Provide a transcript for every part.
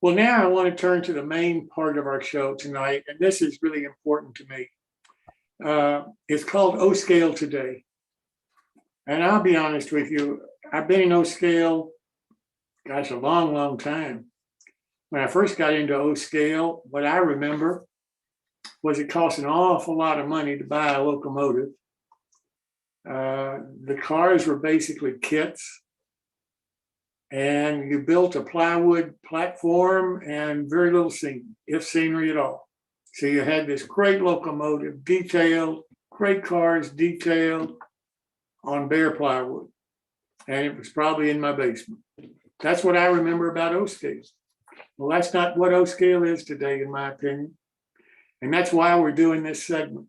Well, now I want to turn to the main part of our show tonight, and this is really important to me. It's called O Scale Today. And I'll be honest with you, I've been in O Scale, gosh, a long, long time. When I first got into O Scale, what I remember was it cost an awful lot of money to buy a locomotive. The cars were basically kits, and you built a plywood platform and very little scenery, if scenery at all. So you had this great locomotive, detailed, great cars, detailed on bare plywood. And it was probably in my basement. That's what I remember about O Scale. Well, that's not what O Scale is today, in my opinion. And that's why we're doing this segment.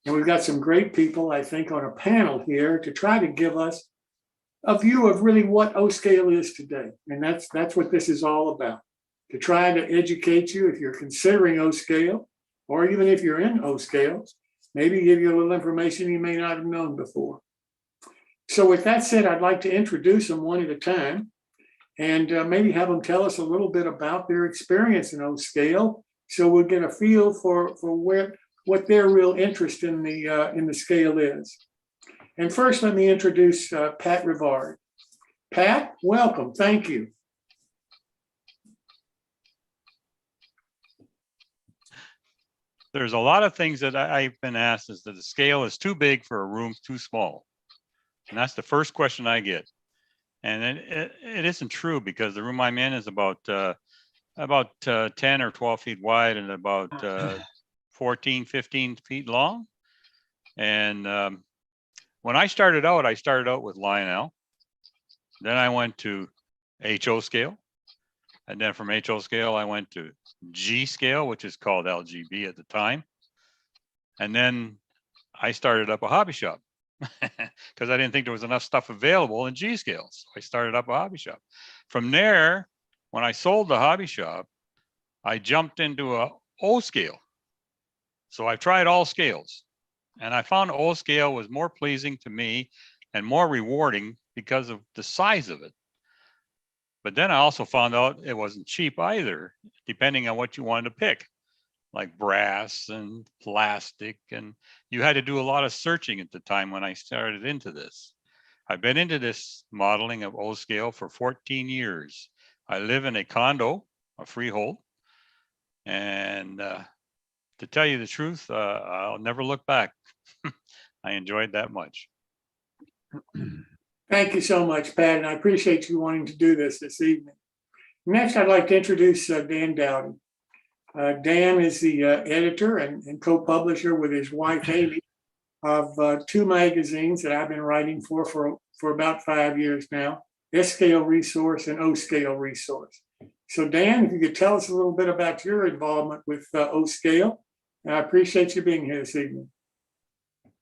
And we've got some great people, I think, on a panel here to try to give us a view of really what O Scale is today. And that's what this is all about, to try to educate you if you're considering O Scale, or even if you're in O Scales, maybe give you a little information you may not have known before. So with that said, I'd like to introduce them one at a time and maybe have them tell us a little bit about their experience in O Scale, so we'll get a feel for what their real interest in the scale is. And first, let me introduce Pat Rivard. Pat, welcome. Thank you. There's a lot of things that I've been asked is that the scale is too big for a room too small. And that's the first question I get. And it isn't true, because the room I'm in is about 10 or 12 feet wide and about 14, 15 feet long. And when I started out with Lionel. Then I went to HO scale. And then from HO scale, I went to G scale, which is called LGB at the time. And then I started up a hobby shop because I didn't think there was enough stuff available in G scale. So I started up a hobby shop. From there, when I sold the hobby shop, I jumped into a O scale. So I tried all scales, and I found O scale was more pleasing to me and more rewarding because of the size of it. But then I also found out it wasn't cheap either, depending on what you wanted to pick, like brass and plastic. And you had to do a lot of searching at the time when I started into this. I've been into this modeling of O scale for 14 years. I live in a condo, a freehold. And to tell you the truth, I'll never look back. I enjoyed that much. Thank you so much, Pat, and I appreciate you wanting to do this evening. Next, I'd like to introduce Dan Dawdy. Dan is the editor and co-publisher with his wife, Amy, of two magazines that I've been writing for about 5 years now, S-Scale Resource and O-Scale Resource. So Dan, if you could tell us a little bit about your involvement with O-Scale, I appreciate you being here this evening.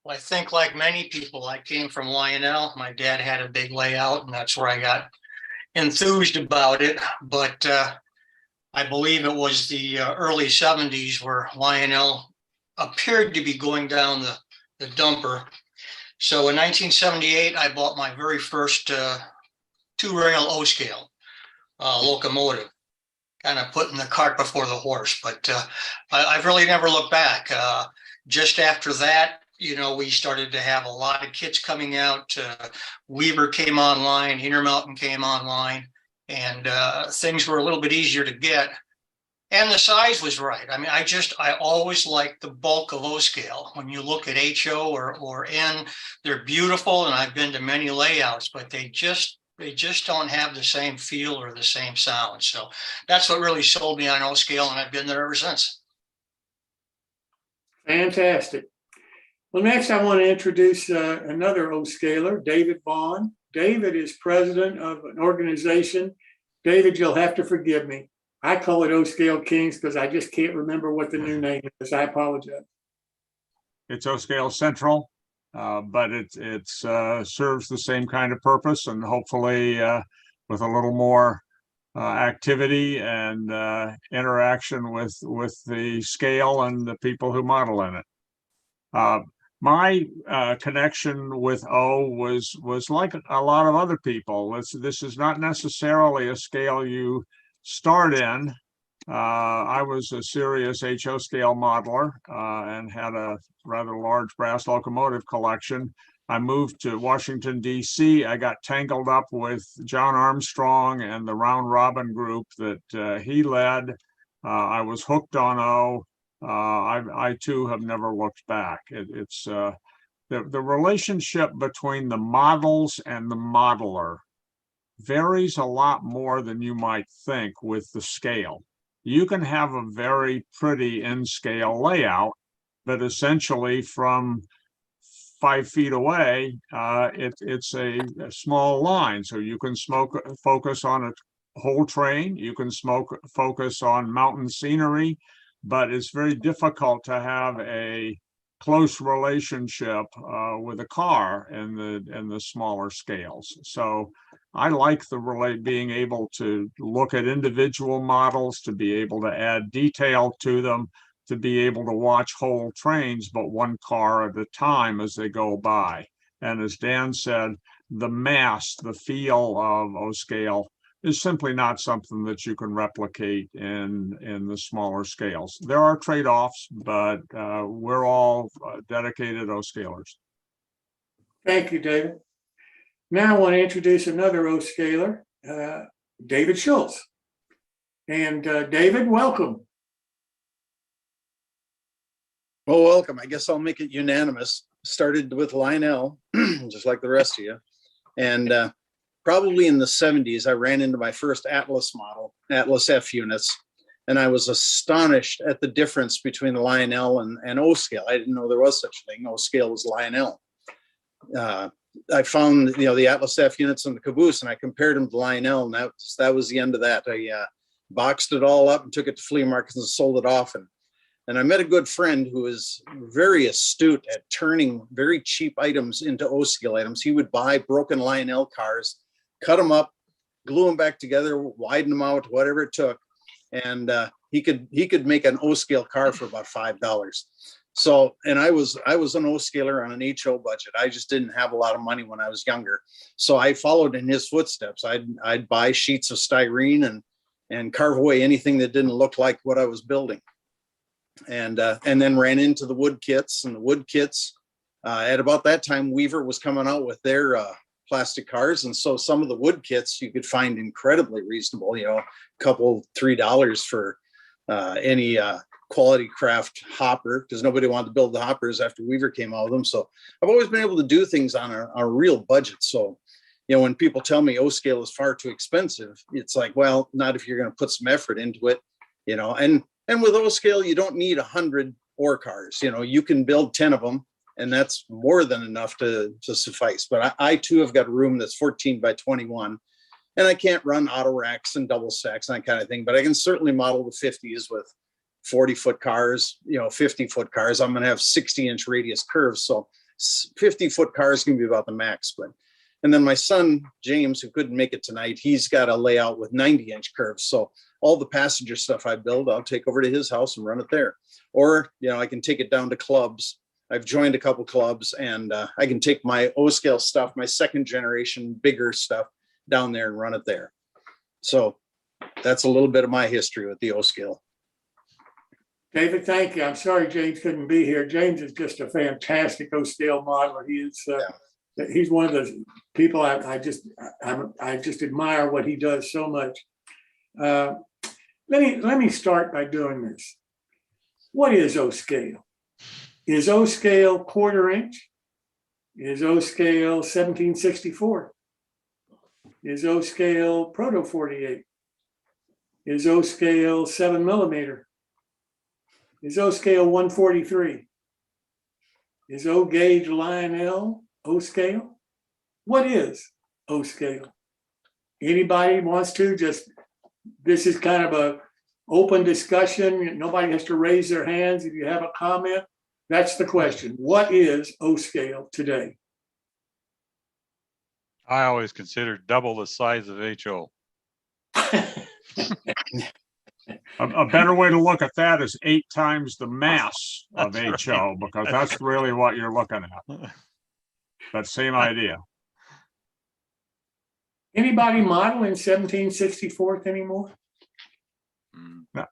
Well, I think like many people, I came from Lionel. My dad had a big layout, and that's where I got enthused about it. But I believe it was the early 70s where Lionel appeared to be going down the dumper. So in 1978, I bought my very first two-rail O-scale locomotive, kind of putting the cart before the horse. But I've really never looked back. Just after that, you know, we started to have a lot of kits coming out. Weaver came online, Intermountain came online, and things were a little bit easier to get. And the size was right. I mean, I always liked the bulk of O-scale. When you look at HO or N, they're beautiful, and I've been to many layouts, but they just don't have the same feel or the same sound. So that's what really sold me on O-scale, and I've been there ever since. Fantastic. Well, next I want to introduce another O-scaler, David Vaughn. David is president of an organization. David, you'll have to forgive me. I call it O-Scale Kings because I just can't remember what the new name is. I apologize. It's O-Scale Central, but it serves the same kind of purpose, and hopefully with a little more activity and interaction with the scale and the people who model in it. My connection with O was like a lot of other people. This is not necessarily a scale you start in, I was a serious HO scale modeler and had a rather large brass locomotive collection. I moved to Washington, D.C. I got tangled up with John Armstrong and the Round Robin group that he led. I was hooked on O. I too have never looked back. It's the relationship between the models and the modeler varies a lot more than you might think with the scale. You can have a very pretty in-scale layout, but essentially from 5 feet away, it's a small line. So you can focus on a whole train, you can focus on mountain scenery, but it's very difficult to have a close relationship with a car in the smaller scales. So I like being able to look at individual models, to be able to add detail to them, to be able to watch whole trains, but one car at a time as they go by. And as Dan said, the mass, the feel of O-scale is simply not something that you can replicate in the smaller scales. There are trade-offs, but we're all dedicated O-scalers. Thank you, David. Now I want to introduce another O-scaler, David Schultz. And David, welcome. Well, welcome. I guess I'll make it unanimous. Started with Lionel, just like the rest of you. And probably in the 70s, I ran into my first Atlas model, Atlas F units. And I was astonished at the difference between the Lionel and O-scale. I didn't know there was such a thing. O-scale was Lionel. I found, the Atlas F units in the caboose, and I compared them to Lionel, and that was the end of that. I boxed it all up and took it to flea markets and sold it off. And I met a good friend who was very astute at turning very cheap items into O-scale items. He would buy broken Lionel cars, cut them up, glue them back together, widen them out, whatever it took. And he could make an O-scale car for about $5. So, and I was an O-scaler on an HO budget. I just didn't have a lot of money when I was younger. So I followed in his footsteps. I'd buy sheets of styrene and carve away anything that didn't look like what I was building. And then ran into the wood kits, and the wood kits at about that time, Weaver was coming out with their plastic cars. And so some of the wood kits you could find incredibly reasonable, a couple, $3 for any quality craft hopper, because nobody wanted to build the hoppers after Weaver came out with them. So I've always been able to do things on a real budget. So, when people tell me O-scale is far too expensive, it's like, well, not if you're going to put some effort into it, and with O-scale, you don't need 100 ore cars. You can build 10 of them, and that's more than enough to suffice. But I too have got a room that's 14 by 21, and I can't run auto racks and double stacks and that kind of thing, but I can certainly model the 50s with 40-foot cars, 50-foot cars. I'm going to have 60-inch radius curves. So 50-foot cars can be about the max. And then my son, James, who couldn't make it tonight, he's got a layout with 90-inch curves. So all the passenger stuff I build, I'll take over to his house and run it there. Or, I can take it down to clubs. I've joined a couple clubs, and I can take my O-scale stuff, my second generation, bigger stuff down there and run it there. So that's a little bit of my history with the O-scale. David, thank you. I'm sorry James couldn't be here. James is just a fantastic O-scale modeler. He is. He's one of those people I just admire what he does so much. Let me start by doing this. What is O-scale? Is O-scale quarter inch? Is O-scale 1764? Is O-scale proto 48? Is O-scale 7 millimeter? Is O-scale 143? Is O-gauge Lionel O-scale? What is O-scale? Anybody wants to this is kind of a open discussion. Nobody has to raise their hands. If you have a comment, that's the question. What is O-scale today? I always considered double the size of HO. A better way to look at that is 8 times the mass of That's HO, right. because that's really what you're looking at. That same idea. Anybody model in 1764 anymore? Mm.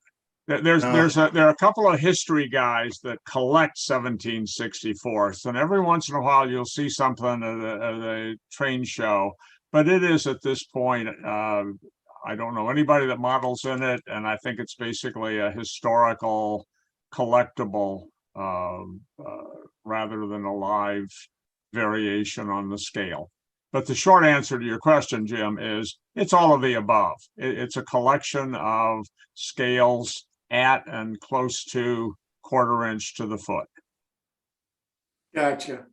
There are a couple of history guys that collect 1764s, and every once in a while you'll see something at a train show. But it is at this point, I don't know anybody that models in it, and I think it's basically a historical collectible rather than a live variation on the scale. But the short answer to your question, Jim, is it's all of the above. It's a collection of scales at and close to 1/4 inch to the foot. Gotcha.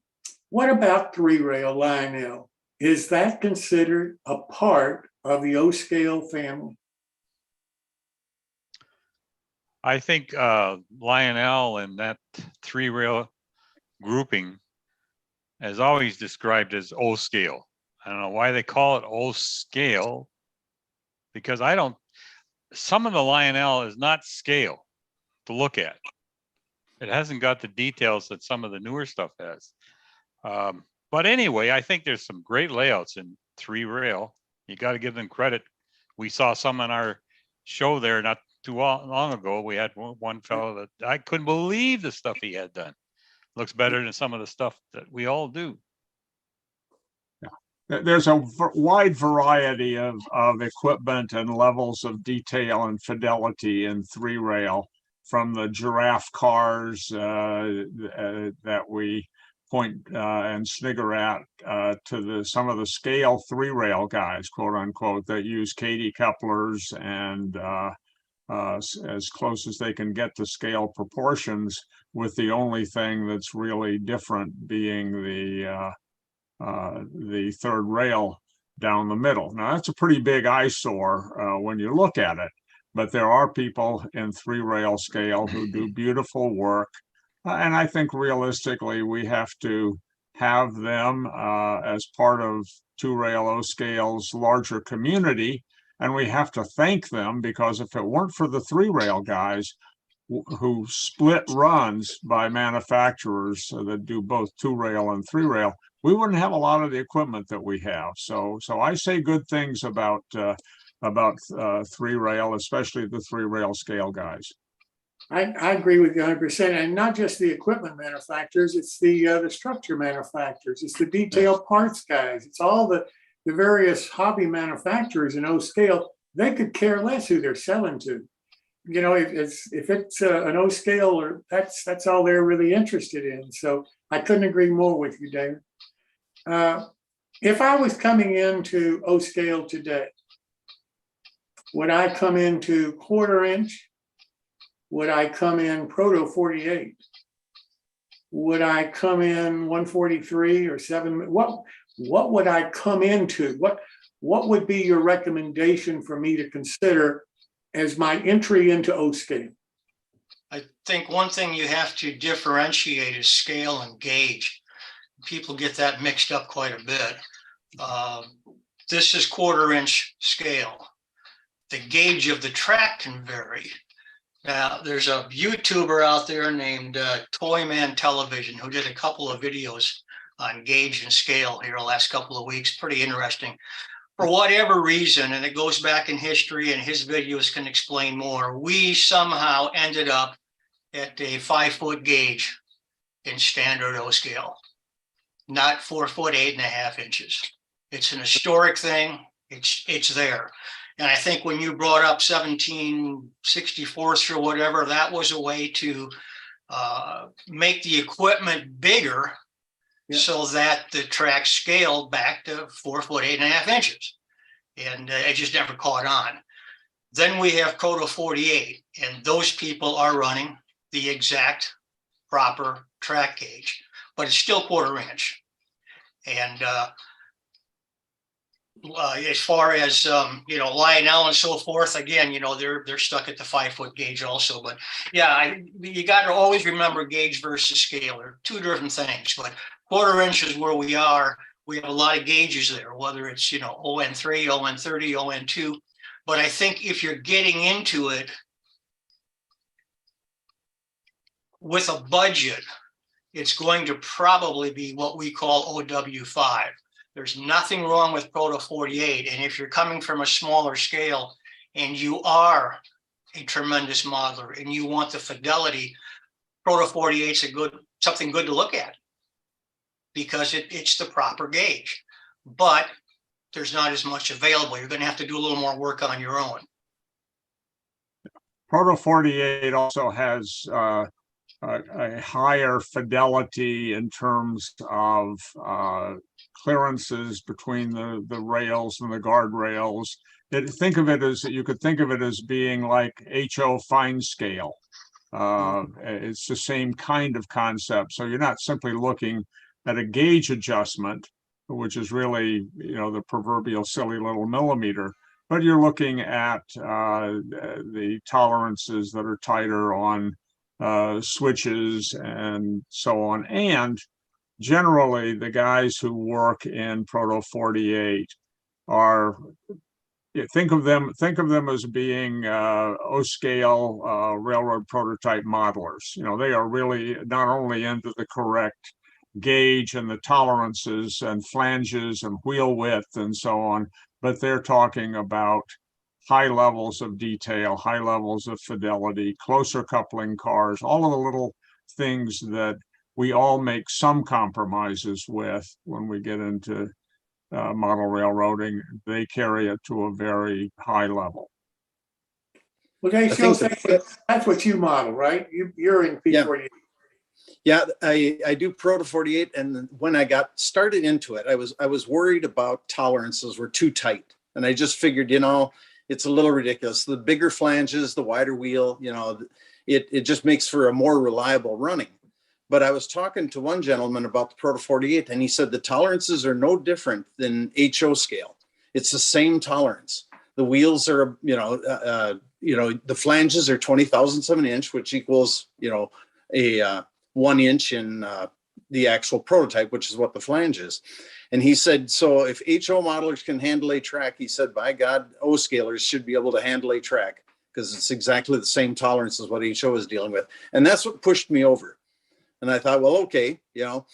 What about 3-rail Lionel? Is that considered a part of the O-scale family? I think Lionel and that 3-rail grouping is always described as O scale. I don't know why they call it O scale, because some of the Lionel is not scale to look at. It hasn't got the details that some of the newer stuff has. But anyway, I think there's some great layouts in 3-rail. You got to give them credit. We saw some on our show there not too long ago. We had one fellow that I couldn't believe the stuff he had done. Looks better than some of the stuff that we all do. There's a wide variety of equipment and levels of detail and fidelity in 3-rail, from the giraffe cars that we point and snigger at to some of the scale 3-rail guys, quote unquote, that use Katie couplers and as close as they can get to scale proportions, with the only thing that's really different being the 3rd rail down the middle. Now that's a pretty big eyesore when you look at it, but there are people in 3-rail scale who do beautiful work. And I think realistically, we have to have them as part of 2-rail O-scale's larger community. And we have to thank them, because if it weren't for the 3-rail guys who split runs by manufacturers that do both 2-rail and 3-rail, we wouldn't have a lot of the equipment that we have. So I say good things about 3-rail, especially the 3-rail scale guys. I agree with you 100%, and not just the equipment manufacturers, it's the structure manufacturers, it's the detail parts guys, it's all the various hobby manufacturers in O-scale. They could care less who they're selling to. You know, if it's an O-scale, or that's all they're really interested in. So I couldn't agree more with you, David. If I was coming into O-scale today, would I come into 1/4 inch? Would I come in Proto 48? Would I come in 143 or 7? What would I come into? What would be your recommendation for me to consider as my entry into O-scale? I think one thing you have to differentiate is scale and gauge. People get that mixed up quite a bit. This is 1/4 inch scale. The gauge of the track can vary. Now, there's a YouTuber out there named Toyman Television who did a couple of videos on gauge and scale here the last couple of weeks. Pretty interesting. For whatever reason, and it goes back in history, and his videos can explain more, we somehow ended up at a 5-foot gauge in standard O-scale, not 4 foot 8.5 inches. It's an historic thing. It's there. And I think when you brought up 1764s or whatever, that was a way to make the equipment bigger, so that the track scaled back to 4 foot 8.5 inches. And it just never caught on. Then we have Proto 48, and those people are running the exact proper track gauge, but it's still 1/4 inch. And as far as Lionel and so forth, again, they're stuck at the 5-foot gauge also. But yeah, you got to always remember gauge versus scale. They're two different things. But 1/4 inch is where we are. We have a lot of gauges there, whether it's ON3, ON30, ON2. But I think if you're getting into it with a budget, it's going to probably be what we call OW5. There's nothing wrong with Proto 48. And if you're coming from a smaller scale and you are a tremendous modeler and you want the fidelity, Proto 48 is something good to look at because it's the proper gauge, but there's not as much available. You're going to have to do a little more work on your own. Proto 48 also has a higher fidelity in terms of clearances between the rails and the guardrails. Think of it as, you could think of it as being like HO fine scale. It's the same kind of concept. So you're not simply looking at a gauge adjustment, which is really, the proverbial silly little millimeter, but you're looking at the tolerances that are tighter on switches and so on. And generally, the guys who work in Proto 48 are, think of them as being O-scale railroad prototype modelers. They are really not only into the correct gauge and the tolerances and flanges and wheel width and so on, but they're talking about high levels of detail, high levels of fidelity, closer coupling cars, all of the little things that we all make some compromises with when we get into model railroading. They carry it to a very high level. Well, Dave Schultz, that's what you model, right? You're in P48. Yeah, I do Proto 48, and when I got started into it, I was worried about tolerances were too tight, and I just figured, it's a little ridiculous. The bigger flanges, the wider wheel, it just makes for a more reliable running. But I was talking to one gentleman about the Proto 48, and he said the tolerances are no different than HO scale. It's the same tolerance. The wheels are, the flanges are 20 thousandths of an inch, which equals, a 1 inch in the actual prototype, which is what the flange is. And he said, so if HO modelers can handle a track, he said, by God, O-scalers should be able to handle a track because it's exactly the same tolerance as what HO is dealing with. And that's what pushed me over. And I thought, well, okay, Now,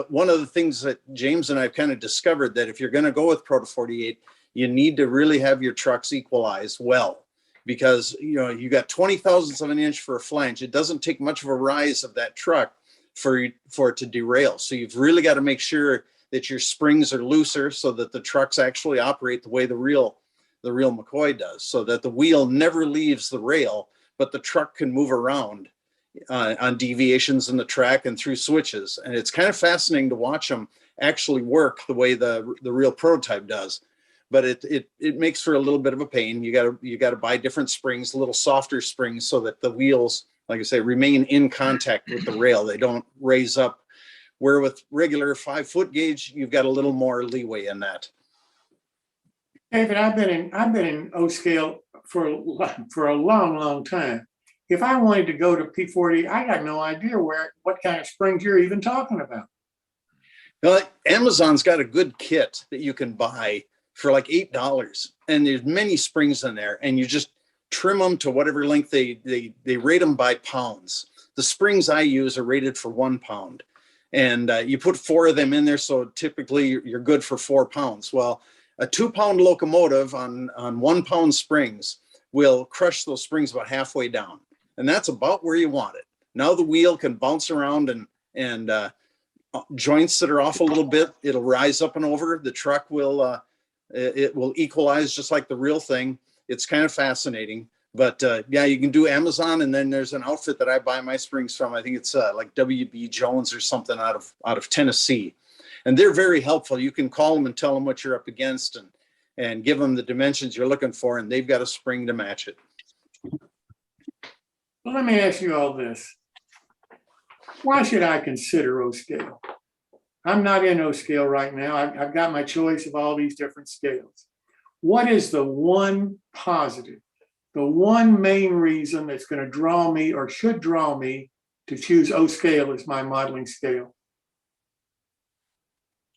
one of the things that James and I have kind of discovered that if you're going to go with Proto 48, you need to really have your trucks equalized well. Because, you got 20 thousandths of an inch for a flange. It doesn't take much of a rise of that truck for it to derail. So you've really got to make sure that your springs are looser so that the trucks actually operate the way the real McCoy does, so that the wheel never leaves the rail, but the truck can move around on deviations in the track and through switches. And it's kind of fascinating to watch them actually work the way the real prototype does. But it makes for a little bit of a pain. You got to buy different springs, little softer springs, so that the wheels, like I say, remain in contact with the rail. They don't raise up. Where with regular 5-foot gauge, you've got a little more leeway in that. David, I've been in O-scale for a long time. If I wanted to go to P40, I got no idea what kind of springs you're even talking about. Well, Amazon's got a good kit that you can buy for like $8, and there's many springs in there, and you just trim them to whatever length they rate them by pounds. The springs I use are rated for 1 pound, and you put 4 of them in there, so typically you're good for 4 pounds. Well, a 2-pound locomotive on 1 pound springs will crush those springs about halfway down, and that's about where you want it. Now the wheel can bounce around and joints that are off a little bit, it'll rise up and over. The truck will it will equalize just like the real thing. It's kind of fascinating. But yeah, you can do Amazon, and then there's an outfit that I buy my springs from. I think it's like WB Jones or something out of Tennessee, and they're very helpful. You can call them and tell them what you're up against, and give them the dimensions you're looking for, and they've got a spring to match it. Well, let me ask you all this. Why should I consider O-scale? I'm not in O-scale right now. I've got my choice of all these different scales. What is the one positive, the one main reason that's going to draw me or should draw me to choose O-scale as my modeling scale?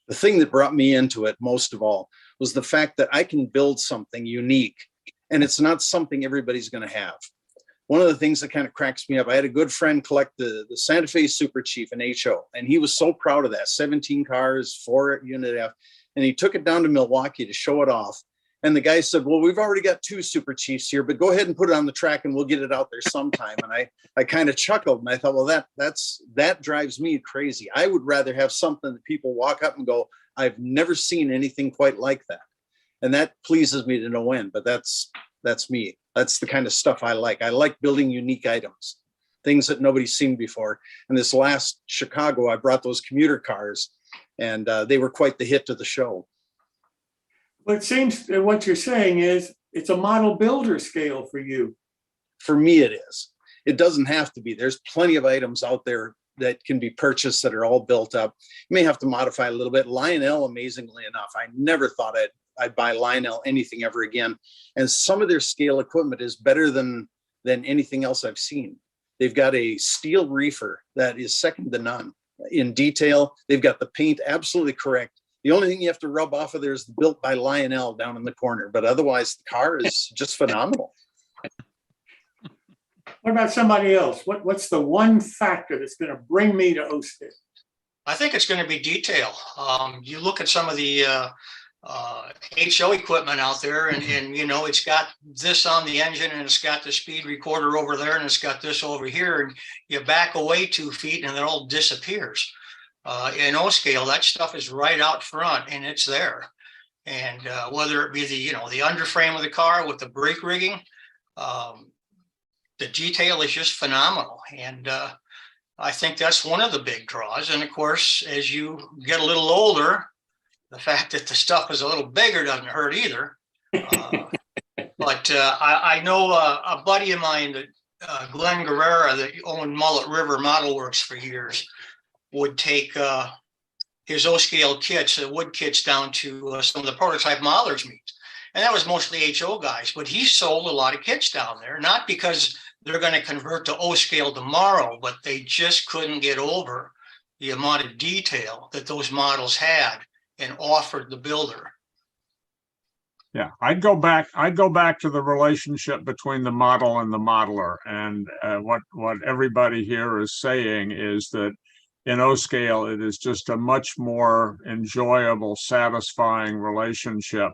The thing that brought me into it most of all was the fact that I can build something unique, and it's not something everybody's going to have. One of the things that kind of cracks me up, I had a good friend collect the Santa Fe Super Chief in HO, and he was so proud of that. 17 cars, 4 unit F, and he took it down to Milwaukee to show it off. And the guy said, well, we've already got 2 Super Chiefs here, but go ahead and put it on the track and we'll get it out there sometime. And I kind of chuckled and I thought, well, that drives me crazy. I would rather have something that people walk up and go, I've never seen anything quite like that. And that pleases me to no end, but that's me. That's the kind of stuff I like. I like building unique items, things that nobody's seen before. And this last Chicago, I brought those commuter cars and they were quite the hit to the show. But it seems that what you're saying is it's a model builder scale for you. For me, it is. It doesn't have to be. There's plenty of items out there that can be purchased that are all built up. You may have to modify a little bit. Lionel, amazingly enough, I never thought I'd buy Lionel anything ever again. And some of their scale equipment is better than anything else I've seen. They've got a steel reefer that is second to none in detail. They've got the paint absolutely correct. The only thing you have to rub off of there is the built by Lionel down in the corner, but otherwise the car is just phenomenal. What about somebody else? What's the one factor that's going to bring me to O-Scale? I think it's going to be detail. You look at some of the HO equipment out there and it's got this on the engine and it's got the speed recorder over there and it's got this over here, and you back away 2 feet and it all disappears. In O-Scale, that stuff is right out front and it's there. And whether it be the underframe of the car with the brake rigging, the detail is just phenomenal. And I think that's one of the big draws. And of course, as you get a little older, the fact that the stuff is a little bigger doesn't hurt either. But I know a buddy of mine, that Glenn Guerrera, that owned Mullet River Model Works for years, would take his O-Scale kits, wood kits, down to some of the prototype modelers meets. And that was mostly HO guys, but he sold a lot of kits down there, not because they're going to convert to O-Scale tomorrow, but they just couldn't get over the amount of detail that those models had and offered the builder. Yeah, I'd go back to the relationship between the model and the modeler. And what everybody here is saying is that in O-Scale, it is just a much more enjoyable, satisfying relationship.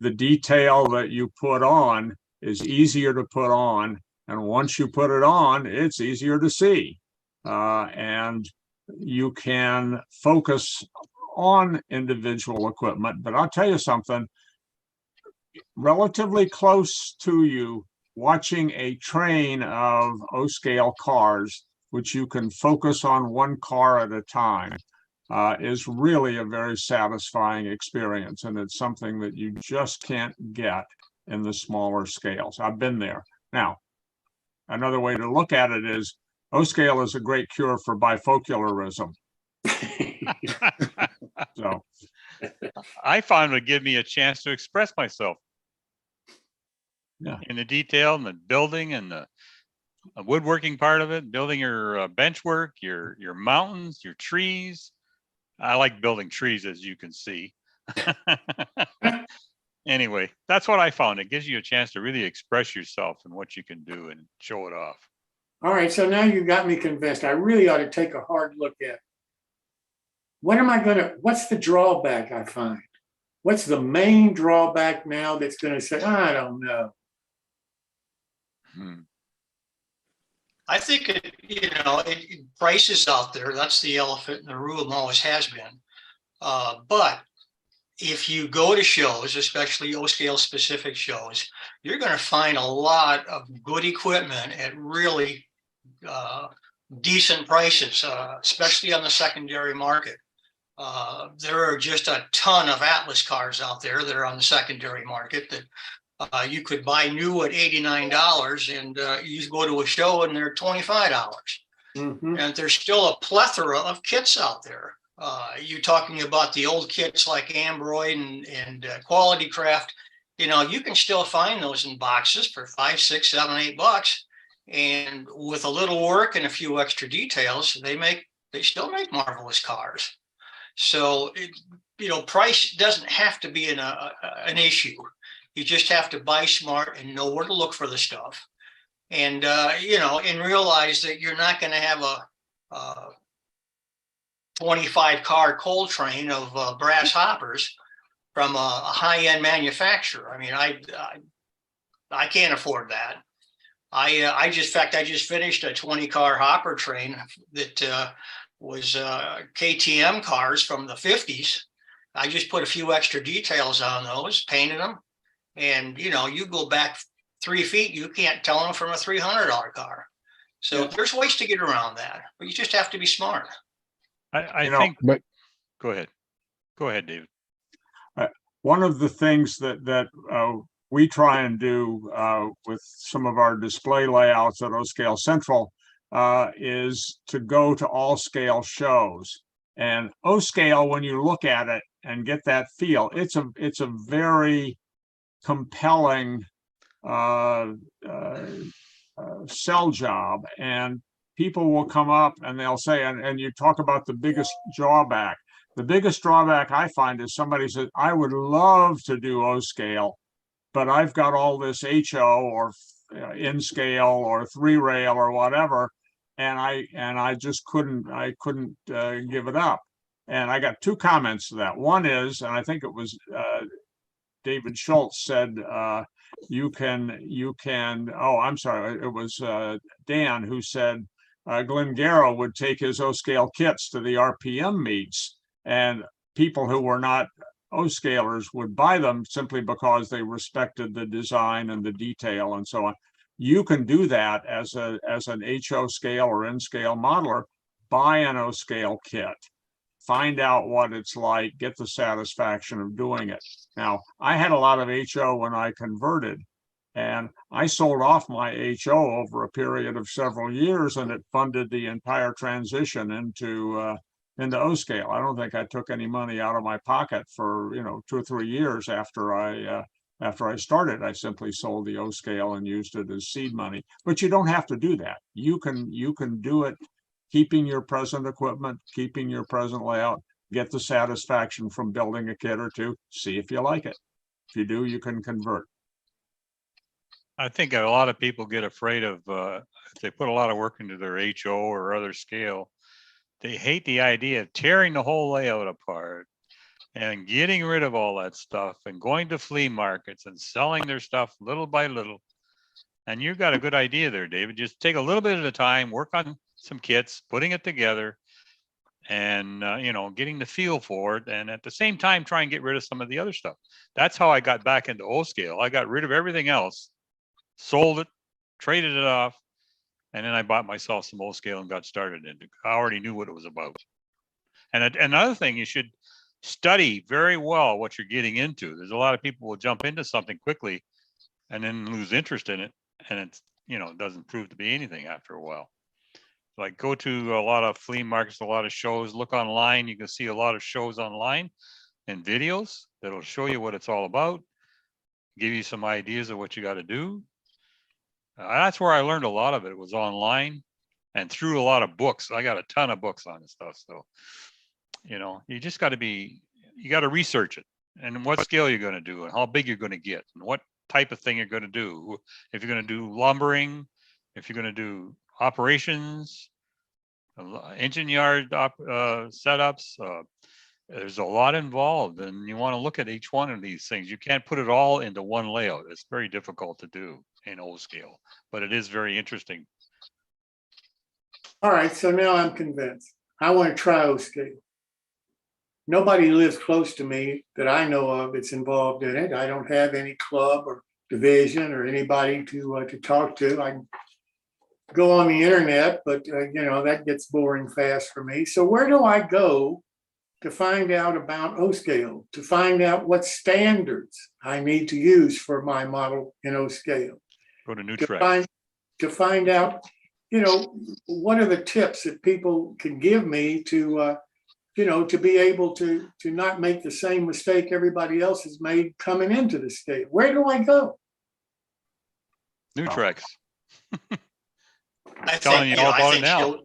The detail that you put on is easier to put on. And once you put it on, it's easier to see. And you can focus on individual equipment. But I'll tell you something, relatively close to you, watching a train of O-Scale cars, which you can focus on one car at a time, is really a very satisfying experience. And it's something that you just can't get in the smaller scales. I've been there. Now, another way to look at it is O-Scale is a great cure for bifocularism. So I found it would give me a chance to express myself. Yeah. In the detail and the building and the woodworking part of it, building your bench work, your mountains, your trees. I like building trees, as you can see. Anyway, that's what I found. It gives you a chance to really express yourself and what you can do and show it off. All right, so now you got me convinced. I really ought to take a hard look at it. What's the drawback I find? What's the main drawback now that's going to say, I don't know? I think price is out there. That's the elephant in the room, always has been. But if you go to shows, especially O-Scale specific shows, you're going to find a lot of good equipment at really decent prices, especially on the secondary market. There are just a ton of Atlas cars out there that are on the secondary market that you could buy new at $89, and you go to a show and they're $25. Mm-hmm. And there's still a plethora of kits out there. You're talking about the old kits like Ambroid and Quality Craft. You can still find those in boxes for $5, $6, $7, $8. And with a little work and a few extra details, they still make marvelous cars. So, price doesn't have to be an issue. You just have to buy smart and know where to look for the stuff. And, and realize that you're not going to have a 25 car coal train of brass hoppers. from a high-end manufacturer. I mean, I can't afford that. I just finished a 20-car hopper train that was KTM cars from the 50s. I just put a few extra details on those, painted them, and you go back 3 feet, you can't tell them from a $300 car. So Yeah. there's ways to get around that, but you just have to be smart. I know, think, but- go ahead. Go ahead, David. One of the things that we try and do with some of our display layouts at O-Scale Central is to go to all scale shows. And O-Scale, when you look at it and get that feel, it's a very compelling sell job, and people will come up and they'll say, and you talk about the biggest drawback. The biggest drawback I find is somebody says, I would love to do O-Scale, but I've got all this HO or in scale or 3-rail or whatever, and I just couldn't give it up. And I got 2 comments to that. One is, and I think it was David Schultz said, you can, oh, I'm sorry, it was Dan who said Glenn Garrow would take his O-Scale kits to the RPM meets, and people who were not O-scalers would buy them simply because they respected the design and the detail and so on. You can do that as an HO scale or N-scale modeler. Buy an O-Scale kit, find out what it's like, get the satisfaction of doing it. Now, I had a lot of HO when I converted, and I sold off my HO over a period of several years, and it funded the entire transition into O-Scale. I don't think I took any money out of my pocket for 2 or 3 years after I started. I simply sold the O-Scale and used it as seed money. But you don't have to do that. You can do it keeping your present equipment, keeping your present layout, get the satisfaction from building a kit or 2, see if you like it. If you do, you can convert. I think a lot of people get afraid of, if they put a lot of work into their HO or other scale, they hate the idea of tearing the whole layout apart and getting rid of all that stuff and going to flea markets and selling their stuff little by little. And you've got a good idea there, David. Just take a little bit at a time, work on some kits, putting it together, and getting the feel for it, and at the same time try and get rid of some of the other stuff. That's how I got back into O-Scale. I got rid of everything else, sold it, traded it off, and then I bought myself some O-Scale and got started in it. I already knew what it was about. And another thing, you should study very well what you're getting into. There's a lot of people will jump into something quickly and then lose interest in it, and it's it doesn't prove to be anything after a while. Like, go to a lot of flea markets, a lot of shows, look online. You can see a lot of shows online and videos that'll show you what it's all about, give you some ideas of what you got to do. That's where I learned a lot of it. It was online and through a lot of books. I got a ton of books on this stuff. So, you just got to you got to research it, and what scale you're going to do and how big you're going to get and what type of thing you're going to do. If you're going to do lumbering, if you're going to do operations, engine yard setups, there's a lot involved, and you want to look at each one of these things. You can't put it all into one layout. It's very difficult to do in O-Scale, but it is very interesting. All right, so now I'm convinced. I want to try O-Scale. Nobody lives close to me that I know of that's involved in it. I don't have any club or division or anybody to talk to. I can go on the internet, but that gets boring fast for me. So where do I go to find out about O-Scale, to find out what standards I need to use for my model in O-Scale? Go to Nutrex. To find out, what are the tips that people can give me to be able to not make the same mistake everybody else has made coming into the scale. Where do I go? Nutrex. I Telling think, you all about it now.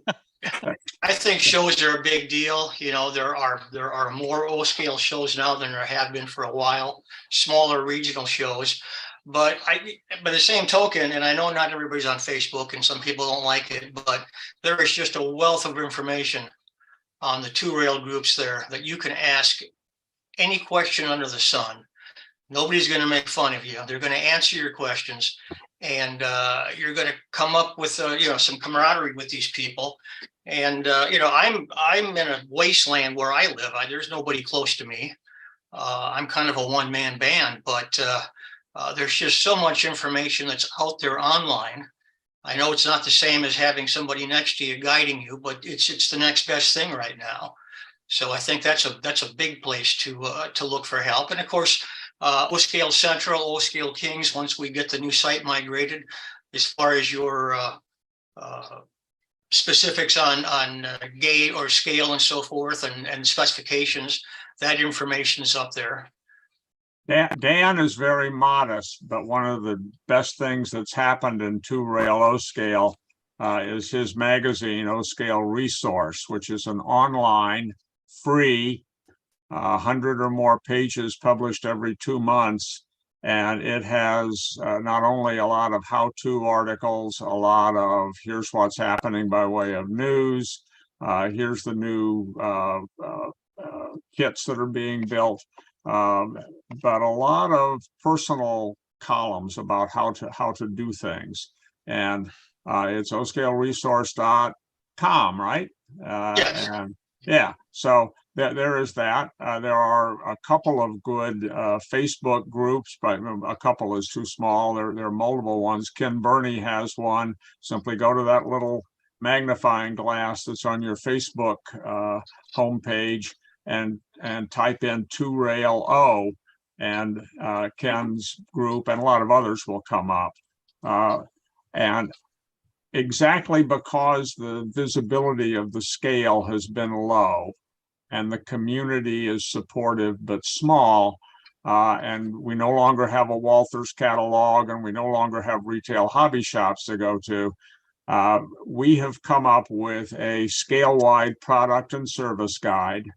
I think shows are a big deal. There are more O-Scale shows now than there have been for a while, smaller regional shows. But by the same token, and I know not everybody's on Facebook and some people don't like it, but there is just a wealth of information on the 2-rail groups there that you can ask any question under the sun. Nobody's going to make fun of you. They're going to answer your questions, and you're going to come up with some camaraderie with these people. And I'm in a wasteland where I live. There's nobody close to me. I'm kind of a one-man band, but there's just so much information that's out there online. I know it's not the same as having somebody next to you guiding you, but it's the next best thing right now. So I think that's a big place to look for help. And of course, O-Scale Central, O-Scale Kings, once we get the new site migrated, as far as your specifics on gate or scale and so forth and specifications, that information is up there. Dan is very modest, but one of the best things that's happened in 2-rail O-Scale is his magazine, O-Scale Resource, which is an online, free, 100 or more pages published every 2 months. And it has not only a lot of how-to articles, a lot of here's what's happening by way of news, here's the new kits that are being built, but a lot of personal columns about how to do things. And it's oscaleresource.com, right? Yes. And yeah, so there is that. There are a couple of good Facebook groups, but a couple is too small. There are multiple ones. Ken Burney has one. Simply go to that little magnifying glass that's on your Facebook homepage and type in 2-rail O, and Ken's group and a lot of others will come up. And exactly because the visibility of the scale has been low and the community is supportive but small, and we no longer have a Walther's catalog and we no longer have retail hobby shops to go to, we have come up with a scale-wide product and service guide,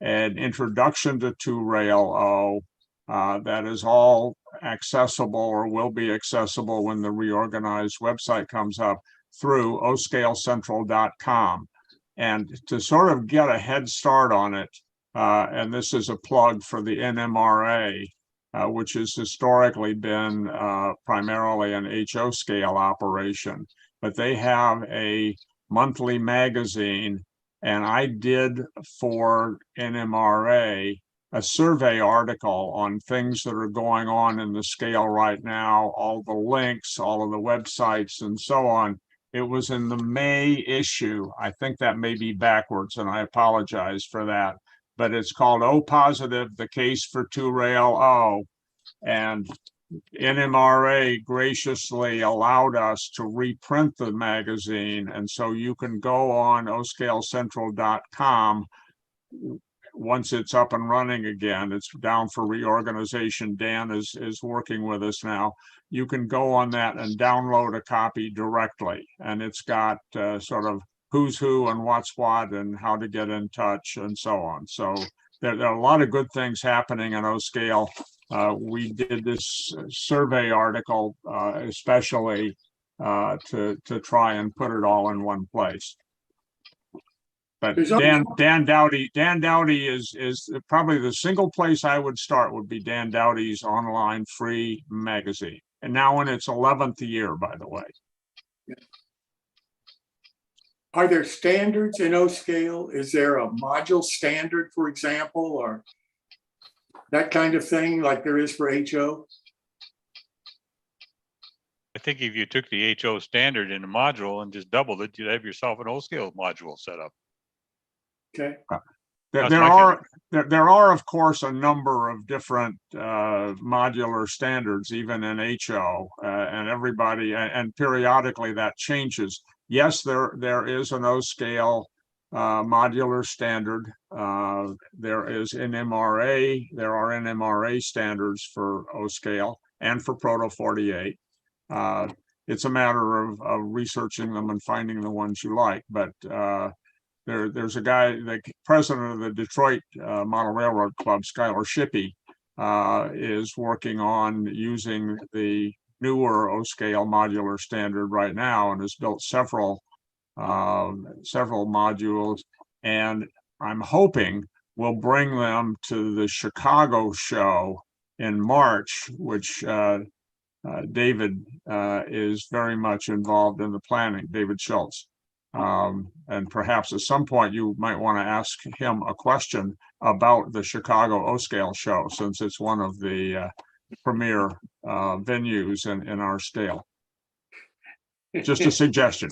an introduction to 2-rail O, that is all accessible or will be accessible when the reorganized website comes up through oscalecentral.com. And to sort of get a head start on it, and this is a plug for the NMRA, which has historically been primarily an HO scale operation, but they have a monthly magazine. And I did for NMRA a survey article on things that are going on in the scale right now, all the links, all of the websites and so on. It was in the May issue. I think that may be backwards and I apologize for that, but it's called O Positive, the case for 2-rail O. And NMRA graciously allowed us to reprint the magazine. And so you can go on oscalecentral.com once it's up and running again. It's down for reorganization. Dan is working with us now. You can go on that and download a copy directly. And it's got sort of who's who and what's what and how to get in touch and so on. So there are a lot of good things happening in O-Scale. We did this survey article especially to try and put it all in one place. But Dan Dawdy is probably the single place I would start would be Dan Dawdy's online free magazine. And now in its 11th year, by the way. Are there standards in O-Scale? Is there a module standard, for example, or that kind of thing like there is for HO? I think if you took the HO standard in a module and just doubled it, you'd have yourself an O-Scale module set up. Okay. There are, of course, a number of different modular standards, even in HO, and everybody, and periodically that changes. Yes, there is an O-Scale modular standard. There is NMRA. There are NMRA standards for O-Scale and for Proto 48. It's a matter of researching them and finding the ones you like, but there's a guy, the president of the Detroit Model Railroad Club, Skylar Shippey, is working on using the newer O-Scale modular standard right now and has built several modules. And I'm hoping we'll bring them to the Chicago show in March, which David is very much involved in the planning, David Schultz. And perhaps at some point you might want to ask him a question about the Chicago O-Scale show, since it's one of the premier venues in our scale. Just a suggestion.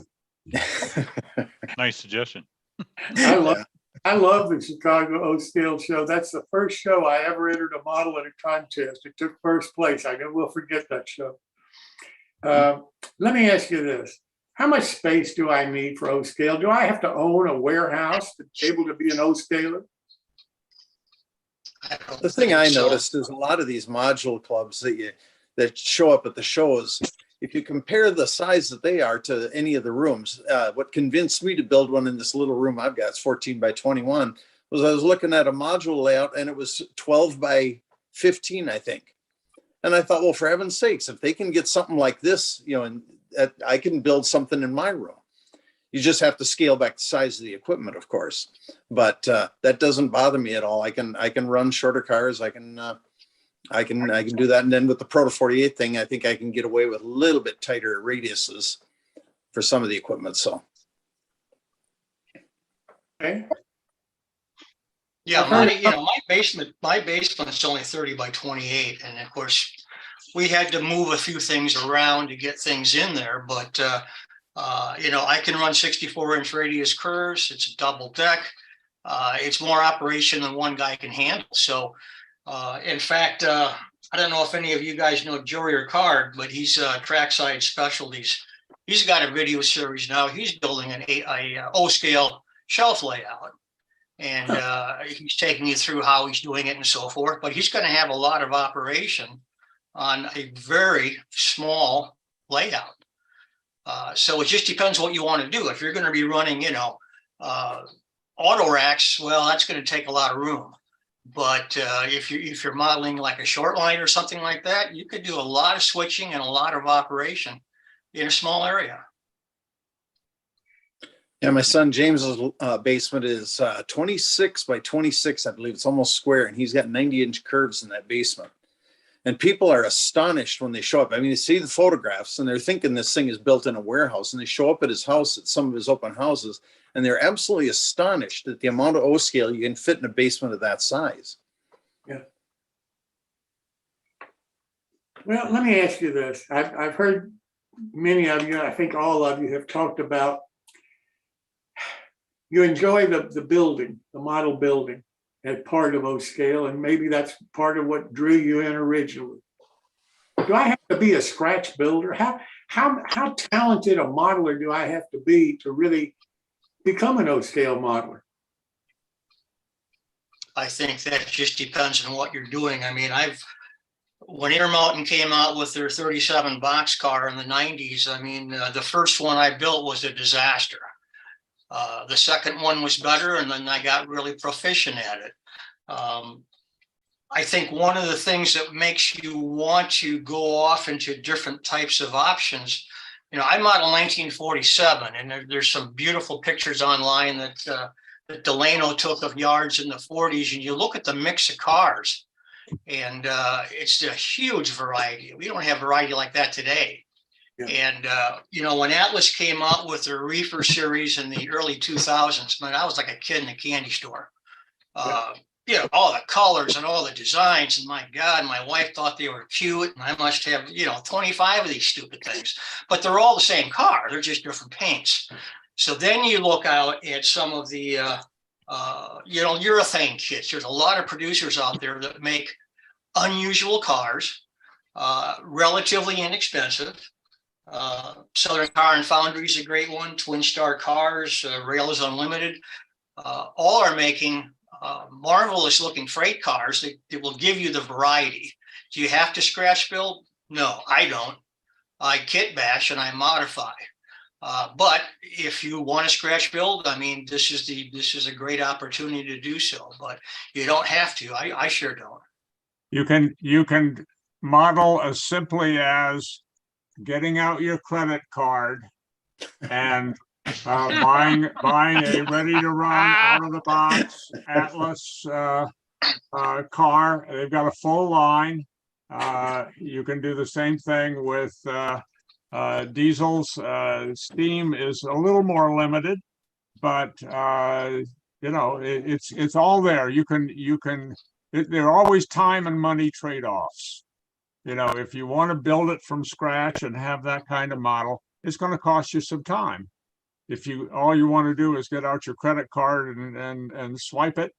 Nice suggestion. I love the Chicago O-Scale show. That's the first show I ever entered a model in a contest. It took first place. I never will forget that show. Let me ask you this. How much space do I need for O-Scale? Do I have to own a warehouse to be able to be an O-Scaler? The thing I noticed is a lot of these module clubs that show up at the shows, if you compare the size that they are to any of the rooms, what convinced me to build one in this little room I've got, it's 14 by 21, was I was looking at a module layout and it was 12 by 15, I think. And I thought, well, for heaven's sakes, if they can get something like this, and I can build something in my room. You just have to scale back the size of the equipment, of course, but that doesn't bother me at all. I can run shorter cars. I can do that. And then with the Proto 48 thing, I think I can get away with a little bit tighter radiuses for some of the equipment. So. Okay. Yeah, my basement is only 30 by 28. And of course, we had to move a few things around to get things in there, but I can run 64-inch radius curves. It's a double deck. It's more operation than one guy can handle. So, in fact, I don't know if any of you guys know Joey Ricard, but he's Trackside Specialties. He's got a video series now. He's building an O-scale shelf layout. And he's taking you through how he's doing it and so forth. But he's going to have a lot of operation on a very small layout. So it just depends what you want to do. If you're going to be running, auto racks, well, that's going to take a lot of room. But if you're modeling like a short line or something like that, you could do a lot of switching and a lot of operation in a small area. Yeah, my son James's basement is 26 by 26, I believe. It's almost square, and he's got 90-inch curves in that basement. And people are astonished when they show up. I mean, they see the photographs and they're thinking this thing is built in a warehouse, and they show up at his house at some of his open houses, and they're absolutely astonished at the amount of O-scale you can fit in a basement of that size. Yeah. Well, let me ask you this. I've heard many of you, I think all of you have talked about you enjoy the building, the model building as part of O-scale, and maybe that's part of what drew you in originally. Do I have to be a scratch builder? How talented a modeler do I have to be to really become an O-scale modeler? I think that just depends on what you're doing. I mean, when Intermountain came out with their 37 boxcar in the 90s, I mean, the first one I built was a disaster. The second one was better, and then I got really proficient at it. I think one of the things that makes you want to go off into different types of options, I model 1947, and there's some beautiful pictures online that Delano took of yards in the 40s, and you look at the mix of cars, and it's a huge variety. We don't have variety like that today. Yeah. And, when Atlas came out with their Reefer series in the early 2000s, man, I was like a kid in a candy store. All the colors and all the designs. And my God, my wife thought they were cute. And I must have, 25 of these stupid things. But they're all the same car. They're just different paints. So then you look out at some of the, urethane kits. There's a lot of producers out there that make unusual cars, relatively inexpensive. Southern Car and Foundry is a great one. Twin Star Cars, Rails Unlimited, all are making marvelous looking freight cars that will give you the variety. Do you have to scratch build? No, I don't. I kit bash and I modify. But if you want to scratch build, I mean, this is a great opportunity to do so. But you don't have to. I sure don't. You can model as simply as getting out your credit card and buying a ready-to-run, out-of-the-box Atlas car. They've got a full line. You can do the same thing with diesels. Steam is a little more limited, but it's all there. There are always time and money trade-offs. If you want to build it from scratch and have that kind of model, it's going to cost you some time. If all you want to do is get out your credit card and swipe it,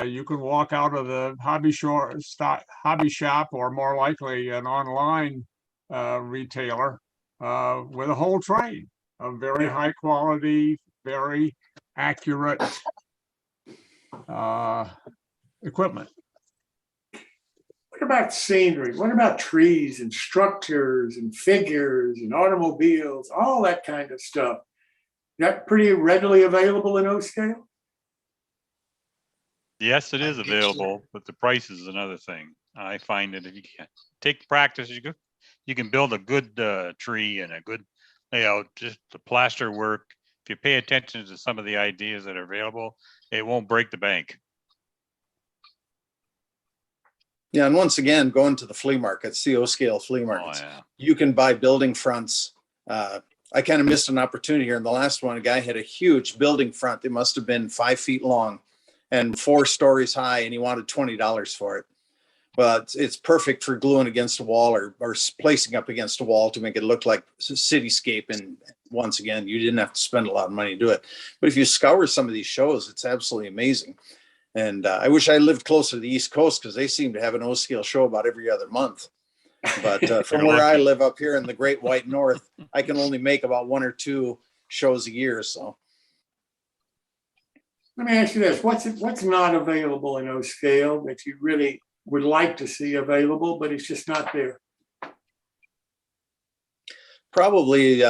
you can walk out of the hobby shop, or more likely an online retailer with a whole train of very high quality, very accurate equipment. What about scenery? What about trees and structures and figures and automobiles, all that kind of stuff? That pretty readily available in O scale? Yes, it is available, but the price is another thing. I find that if you can take practice, you can build a good tree and a good layout, just the plaster work. If you pay attention to some of the ideas that are available, it won't break the bank. Yeah, and once again, going to the flea markets, the O-scale flea markets, yeah. you can buy building fronts. I kind of missed an opportunity here in the last one. A guy had a huge building front. It must have been 5 feet long and 4 stories high, and he wanted $20 for it. But it's perfect for gluing against a wall or placing up against a wall to make it look like a cityscape. And once again, you didn't have to spend a lot of money to do it. But if you scour some of these shows, it's absolutely amazing. And I wish I lived closer to the East Coast, because they seem to have an O-scale show about every other month. But from where I live up here in the Great White North, I can only make about 1 or 2 shows a year. So Let me ask you this: what's not available in O scale that you really would like to see available, but it's just not there? probably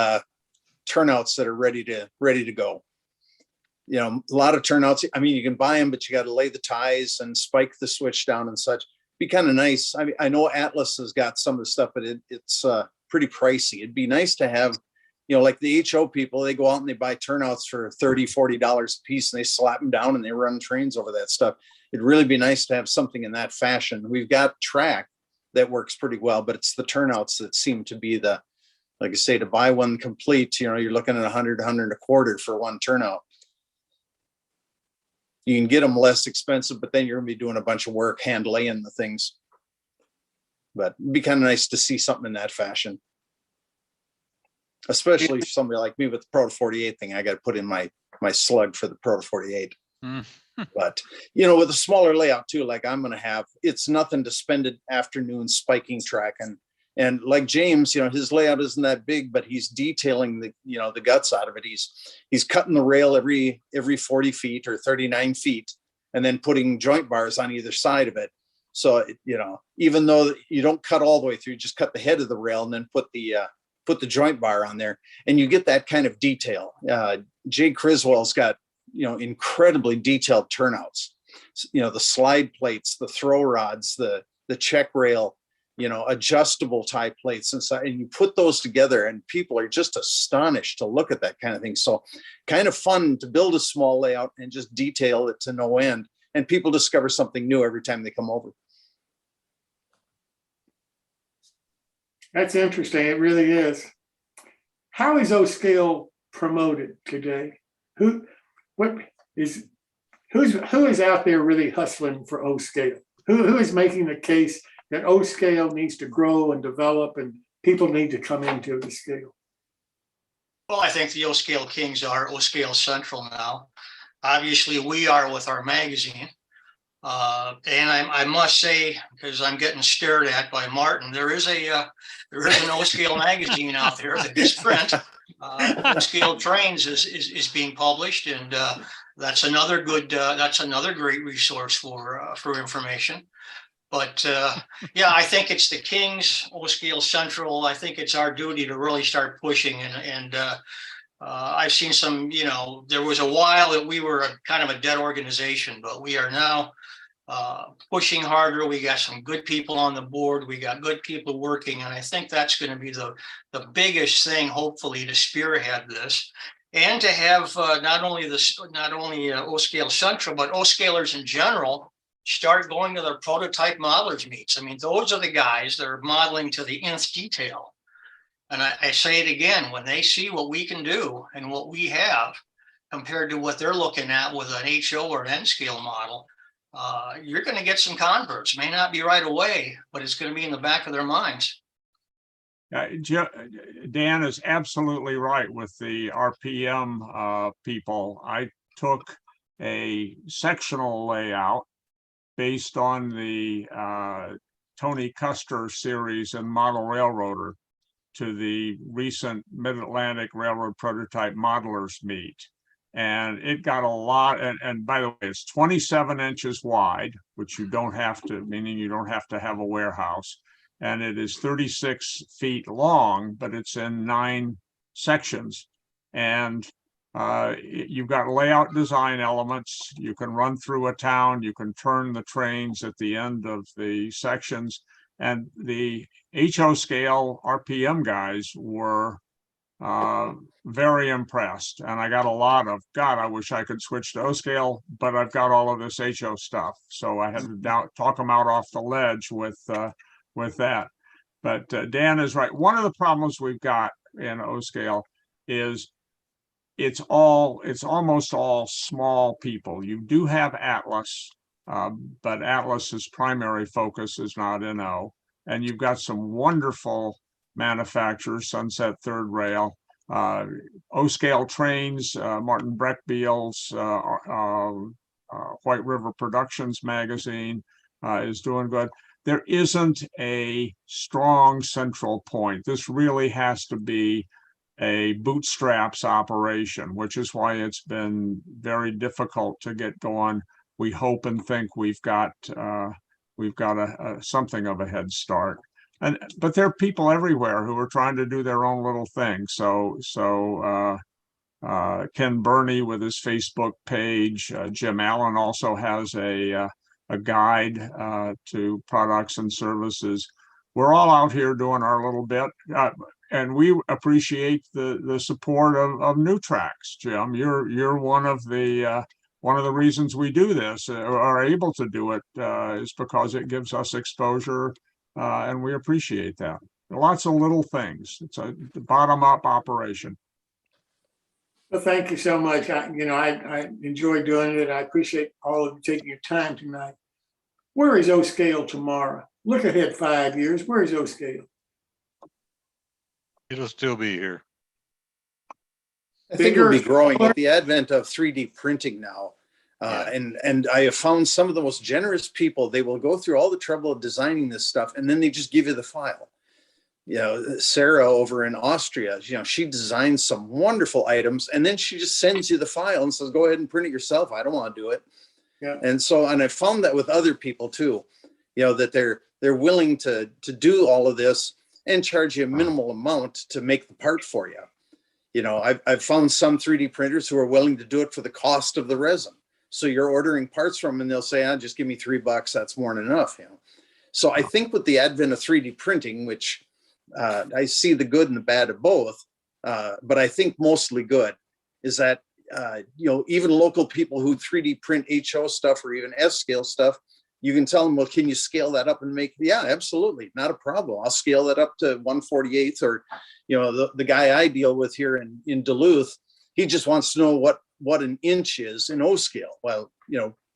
turnouts that are ready to go. A lot of turnouts. I mean, you can buy them, but you got to lay the ties and spike the switch down and such. Be kind of nice. I mean, I know Atlas has got some of the stuff, but it's pretty pricey. It'd be nice to have, like the HO people, they go out and they buy turnouts for $30, $40 a piece, and they slap them down and they run trains over that stuff. It'd really be nice to have something in that fashion. We've got track that works pretty well, but it's the turnouts that seem to be like I say, to buy one complete, you're looking at $100, $125 for one turnout. You can get them less expensive, but then you're gonna be doing a bunch of work hand laying the things. But it'd be kind of nice to see something in that fashion. Especially for somebody like me with the Proto 48 thing, I got to put in my slug for the Proto 48. But, with a smaller layout too, like I'm going to have, it's nothing to spend an afternoon spiking track. And like James, his layout isn't that big, but he's detailing the guts out of it. He's cutting the rail every 40 feet or 39 feet, and then putting joint bars on either side of it. So, even though you don't cut all the way through, you just cut the head of the rail and then put the joint bar on there, and you get that kind of detail. Jay Criswell's got, incredibly detailed turnouts, the slide plates, the throw rods, the check rail, adjustable tie plates inside, and you put those together and people are just astonished to look at that kind of thing. So kind of fun to build a small layout and just detail it to no end. And people discover something new every time they come over. That's interesting. It really is. How is O scale promoted today? Who is out there really hustling for O scale? Who is making the case that O scale needs to grow and develop and people need to come into the scale? Well, I think the O scale kings are O scale central now. Obviously, we are with our magazine. And I must say, because I'm getting stared at by Martin, there is an O-scale magazine out there that is print. O-scale Trains is being published, and that's another great resource for information. But I think it's the Kings, O-scale Central. I think it's our duty to really start pushing, and I've seen some. There was a while that we were kind of a dead organization, but we are now pushing harder. We got some good people on the board. We got good people working, and I think that's going to be the biggest thing, hopefully, to spearhead this. and to have not only O-Scale Central, but O-Scalers in general start going to their prototype modelers meets. I mean, those are the guys that are modeling to the nth detail. And I say it again, when they see what we can do and what we have compared to what they're looking at with an HO or an N-scale model, you're going to get some converts. May not be right away, but it's going to be in the back of their minds. Dan is absolutely right with the RPM people. I took a sectional layout based on the Tony Custer series and Model Railroader to the recent Mid-Atlantic Railroad Prototype Modelers meet. And it got a lot, and by the way, it's 27 inches wide, which you don't have to, meaning you don't have to have a warehouse. And it is 36 feet long, but it's in 9 sections. And you've got layout design elements. You can run through a town, you can turn the trains at the end of the sections. And the HO scale RPM guys were very impressed. And I got a lot of, God, I wish I could switch to O scale, but I've got all of this HO stuff. So I had to talk them out off the ledge with that. But Dan is right. One of the problems we've got in O scale is it's almost all small people. You do have Atlas, but Atlas's primary focus is not in O. And you've got some wonderful manufacturers, Sunset Third Rail, O-scale trains, Martin Breckbeel's White River Productions magazine is doing good. There isn't a strong central point. This really has to be a bootstraps operation, which is why it's been very difficult to get going. We hope and think we've got something of a head start. But there are people everywhere who are trying to do their own little thing. So Ken Burney with his Facebook page, Jim Allen also has a guide to products and services. We're all out here doing our little bit, and we appreciate the support of New Tracks. Jim, you're one of the reasons we do this or are able to do it is because it gives us exposure. And we appreciate that. Lots of little things. It's a bottom-up operation. Well, thank you so much. I enjoy doing it. I appreciate all of you taking your time tonight. Where is O-scale tomorrow? Look ahead 5 years. Where is O-scale? It'll still be here. I think it'll be Bigger, growing smaller? with the advent of 3D printing now. And I have found some of the most generous people, they will go through all the trouble of designing this stuff and then they just give you the file. You know, Sarah over in Austria, she designs some wonderful items and then she just sends you the file and says, go ahead and print it yourself. I don't want to do it. Yeah. And I found that with other people too, that they're willing to do all of this and charge you a minimal amount to make the part for you. I've found some 3D printers who are willing to do it for the cost of the resin. So you're ordering parts from them and they'll say, just give me $3. That's more than enough. So I think with the advent of 3D printing, which I see the good and the bad of both, but I think mostly good, is that, even local people who 3D print HO stuff or even S-scale stuff, you can tell them, well, can you scale that up and make, yeah, absolutely, not a problem. I'll scale that up to 1/48th, or, the guy I deal with here in Duluth, he just wants to know what an inch is in O scale. Well,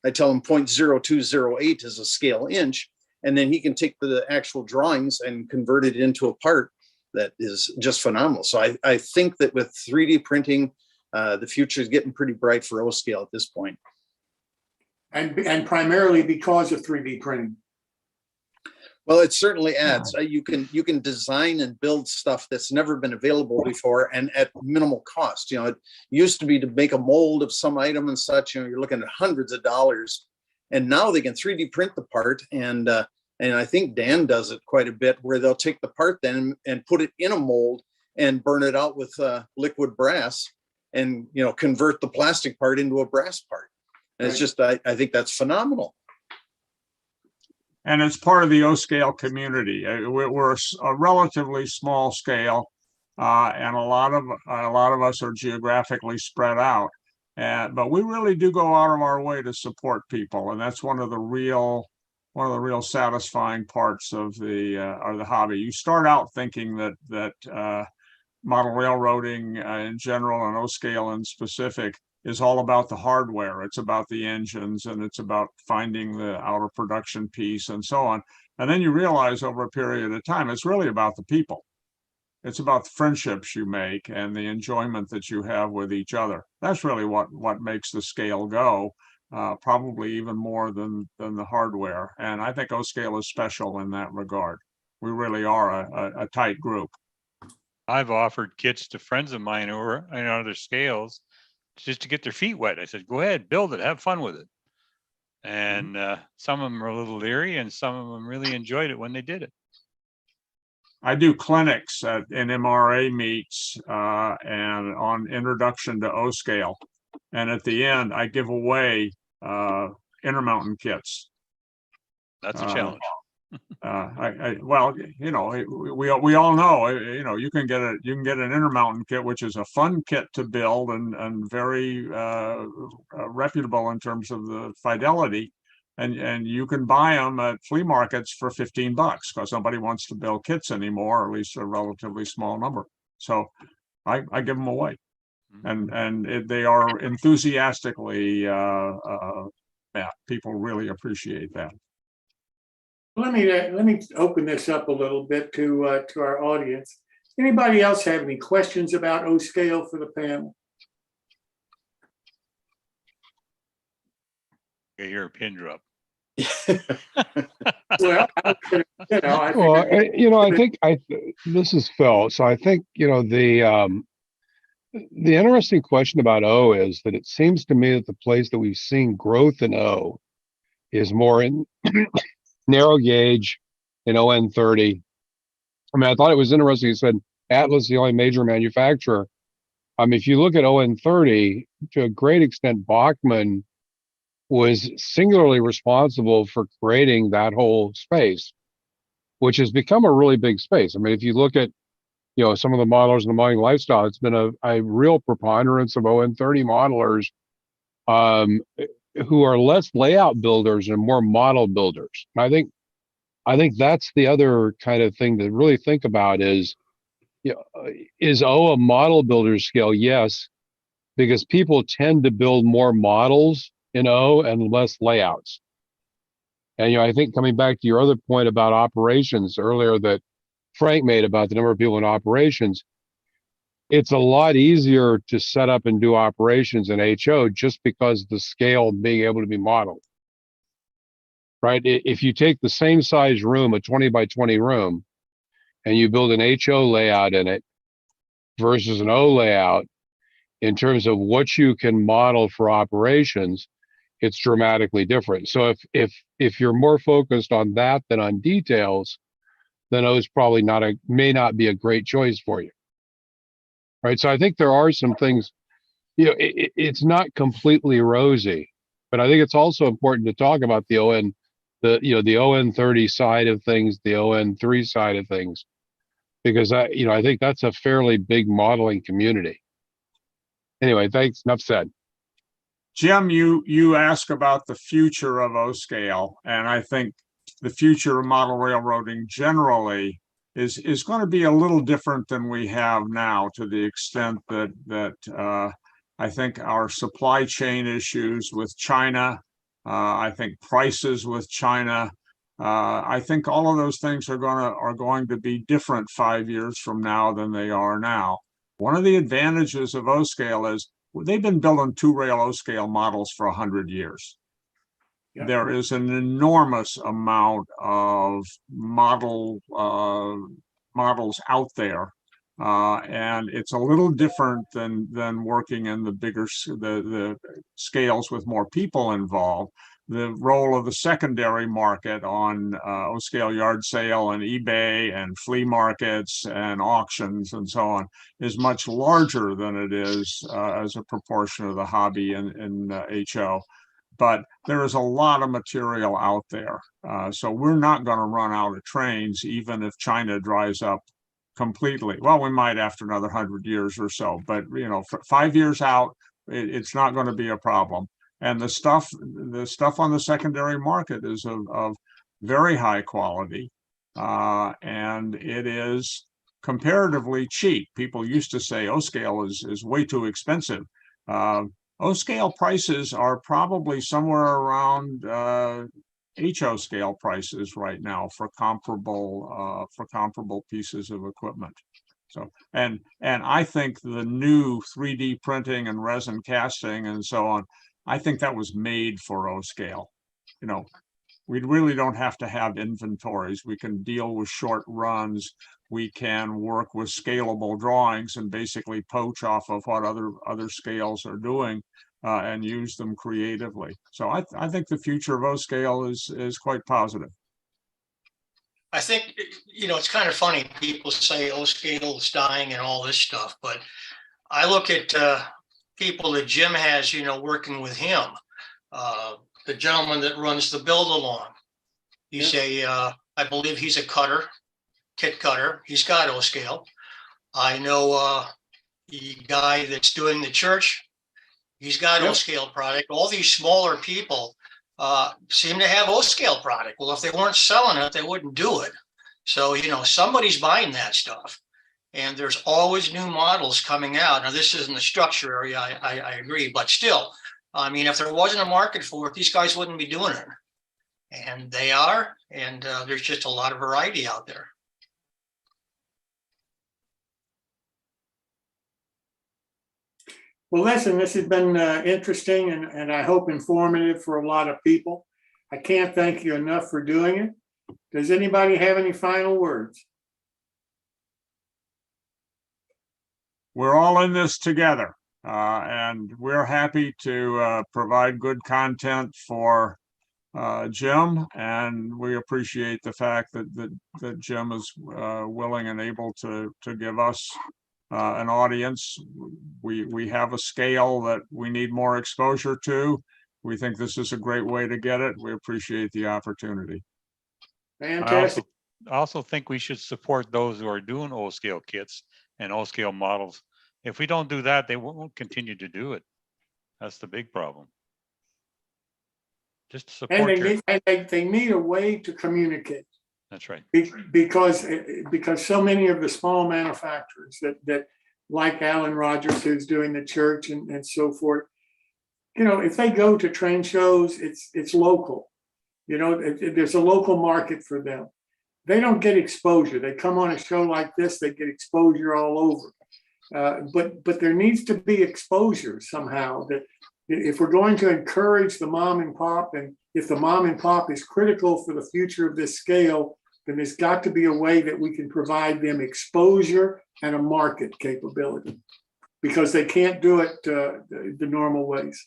I tell him 0.0208 is a scale inch, and then he can take the actual drawings and convert it into a part that is just phenomenal. So I think that with 3D printing, the future is getting pretty bright for O scale at this point. And primarily because of 3D printing. Well, it certainly adds. You can design and build stuff that's never been available before and at minimal cost. It used to be to make a mold of some item and such, you're looking at hundreds of dollars. And now they can 3D print the part. And I think Dan does it quite a bit, where they'll take the part then and put it in a mold and burn it out with liquid brass and, convert the plastic part into a brass part. And it's just, I think that's phenomenal. And it's part of the O-scale community. We're a relatively small scale, And a lot of us are geographically spread out. But we really do go out of our way to support people, and that's one of the real satisfying parts of the hobby. You start out thinking that model railroading in general and O-scale in specific is all about the hardware. It's about the engines, and it's about finding the outer production piece and so on. And then you realize over a period of time, it's really about the people. It's about the friendships you make and the enjoyment that you have with each other. That's really what makes the scale go, probably even more than the hardware. And I think O-scale is special in that regard. We really are a tight group. I've offered kits to friends of mine who are on other scales just to get their feet wet. I said, go ahead, build it, have fun with it. And some of them are a little leery, and some of them really enjoyed it when they did it. I do clinics in MRA meets and on introduction to O-scale. And at the end, I give away Intermountain kits. That's a challenge. Well, you know, we all know, you know, you can get an Intermountain kit, which is a fun kit to build and very reputable in terms of the fidelity. And you can buy them at flea markets for $15 because nobody wants to build kits anymore, or at least a relatively small number. So I give them away, and they are enthusiastically people really appreciate that. Let me open this up a little bit to our audience. Anybody else have any questions about O-scale for the panel? I hear a pin drop. Well, I think this is Phil. So I think, the interesting question about O is that it seems to me that the place that we've seen growth in O is more in narrow gauge in ON30. I mean, I thought it was interesting. You said Atlas is the only major manufacturer. If you look at ON30, to a great extent, Bachmann was singularly responsible for creating that whole space, which has become a really big space. I mean, if you look at, some of the modelers in the mining lifestyle, it's been a real preponderance of ON30 modelers who are less layout builders and more model builders. And I think that's the other kind of thing to really think about is O a model builder scale? Yes, because people tend to build more models in O and less layouts. And, I think coming back to your other point about operations earlier that Frank made about the number of people in operations, it's a lot easier to set up and do operations in HO just because the scale being able to be modeled, right? If you take the same size room, a 20 by 20 room, and you build an HO layout in it versus an O layout, in terms of what you can model for operations, it's dramatically different. So if you're more focused on that than on details, then O is probably may not be a great choice for you. Right. So I think there are some things, it's not completely rosy, but I think it's also important to talk about the ON30 side of things, the ON3 side of things, because I think that's a fairly big modeling community. Anyway, thanks. Enough said. Jim, you ask about the future of O-scale, and I think the future of model railroading generally is going to be a little different than we have now, to the extent that I think our supply chain issues with China, I think prices with China, I think all of those things are going to be different 5 years from now than they are now. One of the advantages of O-scale is they've been building two-rail O-scale models for 100 years. Yeah. There is an enormous amount of models out there, and it's a little different than working in the bigger the scales with more people involved. The role of the secondary market on O-scale yard sale and eBay and flea markets and auctions and so on is much larger than it is as a proportion of the hobby in HO. But there is a lot of material out there. So we're not going to run out of trains, even if China dries up completely. Well, we might after another 100 years or so, but you know, 5 years out, it's not going to be a problem. And the stuff on the secondary market is of very high quality, and it is comparatively cheap. People used to say O-scale is way too expensive. O-scale prices are probably somewhere around HO scale prices right now for comparable pieces of equipment. So and I think the new 3D printing and resin casting and so on, I think that was made for O-scale. You know, we really don't have to have inventories. We can deal with short runs. We can work with scalable drawings and basically poach off of what other scales are doing and use them creatively. So I think the future of O-scale is quite positive. I think, it's kind of funny. People say, oh, scale is dying and all this stuff. But I look at people that Jim has, working with him. The gentleman that runs the build along. He's I believe he's a kit cutter. He's got O-scale. I know the guy that's doing the church. He's got O-scale product. All these smaller people seem to have O-scale product. Well, if they weren't selling it, they wouldn't do it. So, somebody's buying that stuff. And there's always new models coming out. Now, this isn't the structure area, I agree. But still, I mean, if there wasn't a market for it, these guys wouldn't be doing it. And they are. And there's just a lot of variety out there. Well, listen, this has been interesting and I hope informative for a lot of people. I can't thank you enough for doing it. Does anybody have any final words? We're all in this together, and we're happy to provide good content for Jim, and we appreciate the fact that Jim is willing and able to give us an audience. We have a scale that we need more exposure to. We think this is a great way to get it. We appreciate the opportunity. Fantastic. I also think we should support those who are doing O-scale kits and O-scale models. If we don't do that, they won't continue to do it. That's the big problem. Just support. They need a way to communicate. That's right. Because so many of the small manufacturers that like Alan Rogers, who's doing the church and so forth, if they go to trade shows, it's local. There's a local market for them. They don't get exposure. They come on a show like this, they get exposure all over. But there needs to be exposure somehow. That if we're going to encourage the mom and pop, and if the mom and pop is critical for the future of this scale, then there's got to be a way that we can provide them exposure and a market capability, because they can't do it the normal ways.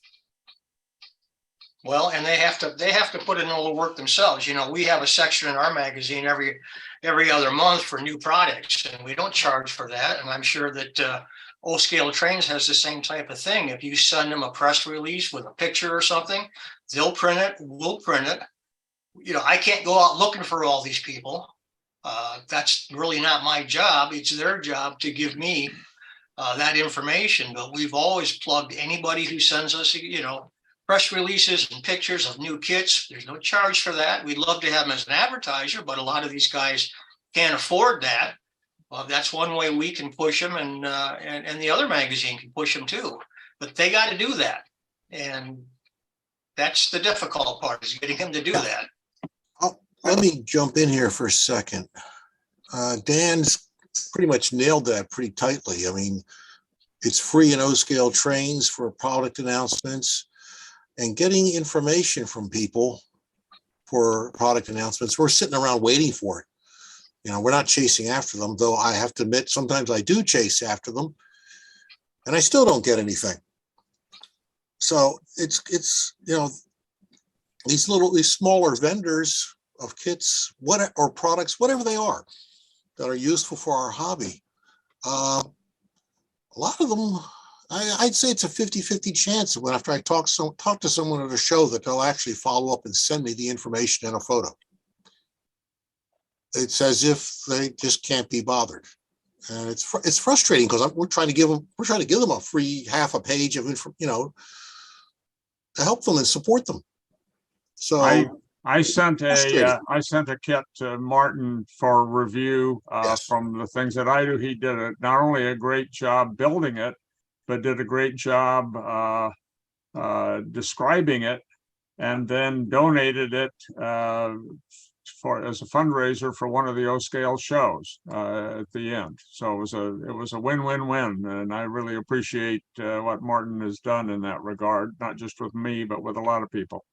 Well, and they have to put in all the work themselves. We have a section in our magazine every other month for new products, and we don't charge for that. And I'm sure that O-scale Trains has the same type of thing. If you send them a press release with a picture or something, they'll print it. We'll print it. I can't go out looking for all these people. That's really not my job. It's their job to give me that information. But we've always plugged anybody who sends us, press releases and pictures of new kits. There's no charge for that. We'd love to have them as an advertiser, but a lot of these guys can't afford that. Well, that's one way we can push them, and the other magazine can push them too. But they got to do that, and that's the difficult part, is getting them to do that. Let me jump in here for a second. Dan's pretty much nailed that pretty tightly. I mean, it's free in O-scale Trains for product announcements, and getting information from people for product announcements. We're sitting around waiting for it. We're not chasing after them, though I have to admit, sometimes I do chase after them and I still don't get anything. So it's these smaller vendors of kits, or products, whatever they are, that are useful for our hobby. A lot of them, I'd say it's a 50-50 chance when after I talk to someone at a show that they'll actually follow up and send me the information and a photo. It's as if they just can't be bothered. And it's frustrating because we're trying to give them a free half a page of info, to help them and support them. So I sent frustrating. a kit to Martin for review Yes. from the things that I do. He did not only a great job building it, but did a great job describing it, and then donated it as a fundraiser for one of the O-scale shows at the end. So it was a win-win-win, and I really appreciate what Martin has done in that regard, not just with me, but with a lot of people.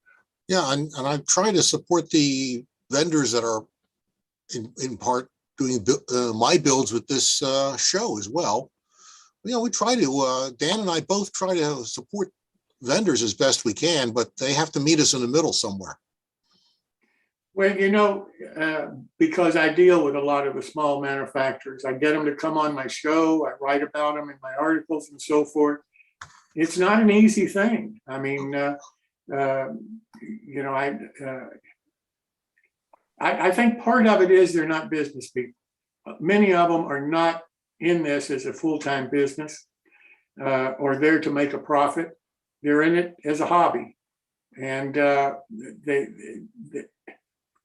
Yeah, and I try to support the vendors that are in part doing my builds with this show as well. We try to, Dan and I both try to support vendors as best we can, but they have to meet us in the middle somewhere. Well, because I deal with a lot of the small manufacturers, I get them to come on my show. I write about them in my articles and so forth. It's not an easy thing. I mean, I think part of it is they're not business people. Many of them are not in this as a full-time business or there to make a profit. They're in it as a hobby, and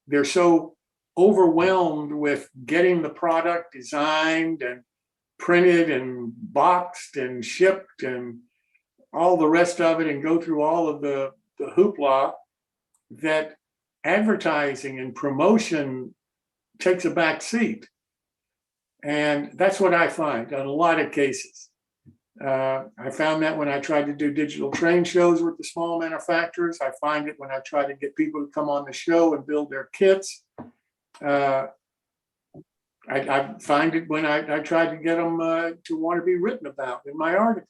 they're so overwhelmed with getting the product designed and printed and boxed and shipped and all the rest of it, and go through all of the hoopla, that advertising and promotion takes a back seat. And that's what I find in a lot of cases. I found that when I tried to do digital train shows with the small manufacturers. I find it when I try to get people to come on the show and build their kits. I find it when I try to get them to want to be written about in my articles.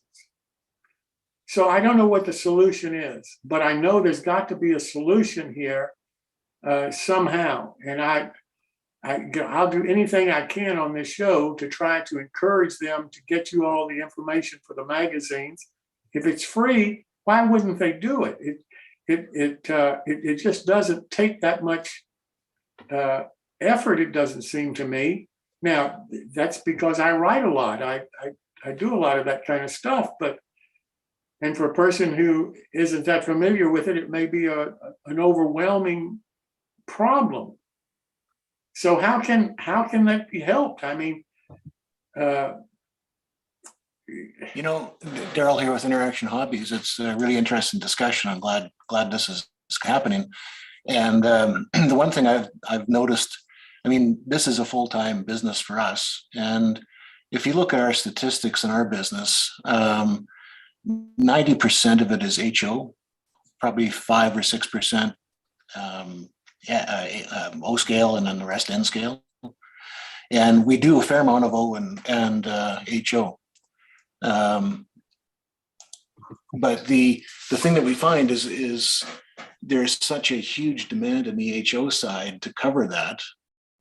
So I don't know what the solution is, but I know there's got to be a solution here somehow. And I'll do anything I can on this show to try to encourage them to get you all the information for the magazines. If it's free, why wouldn't they do it? It just doesn't take that much effort, it doesn't seem to me. Now, that's because I write a lot. I do a lot of that kind of stuff, and for a person who isn't that familiar with it, it may be an overwhelming problem. So how can that be helped? I mean, Daryl here with Interaction Hobbies. It's a really interesting discussion. I'm glad this is happening. And the one thing I've noticed, I mean, this is a full-time business for us. And if you look at our statistics in our business, 90% of it is HO, probably 5 or 6% O scale, and then the rest N scale. And we do a fair amount of O and HO. But the thing that we find is there's such a huge demand in the HO side to cover that.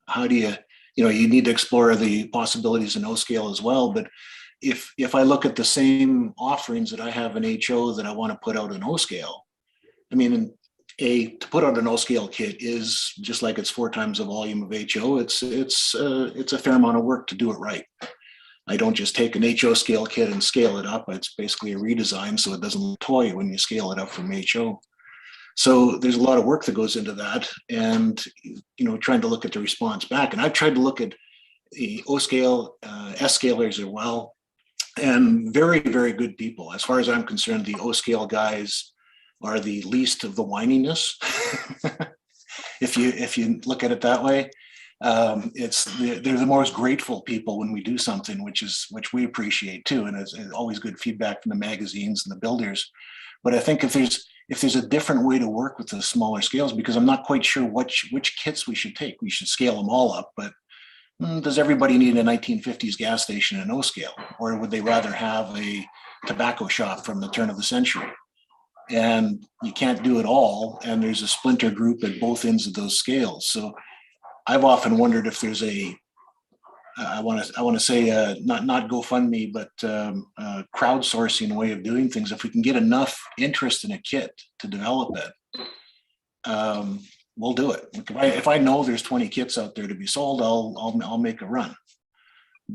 How do you need to explore the possibilities in O scale as well. But if I look at the same offerings that I have in HO that I want to put out in O scale, I mean, to put out an O scale kit is just like it's 4 times the volume of HO. It's a fair amount of work to do it right. I don't just take an HO scale kit and scale it up. It's basically a redesign so it doesn't look toy when you scale it up from HO. So there's a lot of work that goes into that, and trying to look at the response back. And I've tried to look at the O scale S scalers as well, and very, very good people. As far as I'm concerned, the O scale guys are the least of the whininess. if you look at it that way, they're the most grateful people when we do something, which we appreciate too, and it's always good feedback from the magazines and the builders. But I think if there's a different way to work with the smaller scales, because I'm not quite sure which kits we should take. We should scale them all up, but does everybody need a 1950s gas station in O scale, or would they rather have a tobacco shop from the turn of the century? And you can't do it all, and there's a splinter group at both ends of those scales. So I've often wondered if there's I want to say not GoFundMe, but crowdsourcing way of doing things. If we can get enough interest in a kit to develop it, we'll do it. If I know there's 20 kits out there to be sold, I'll make a run.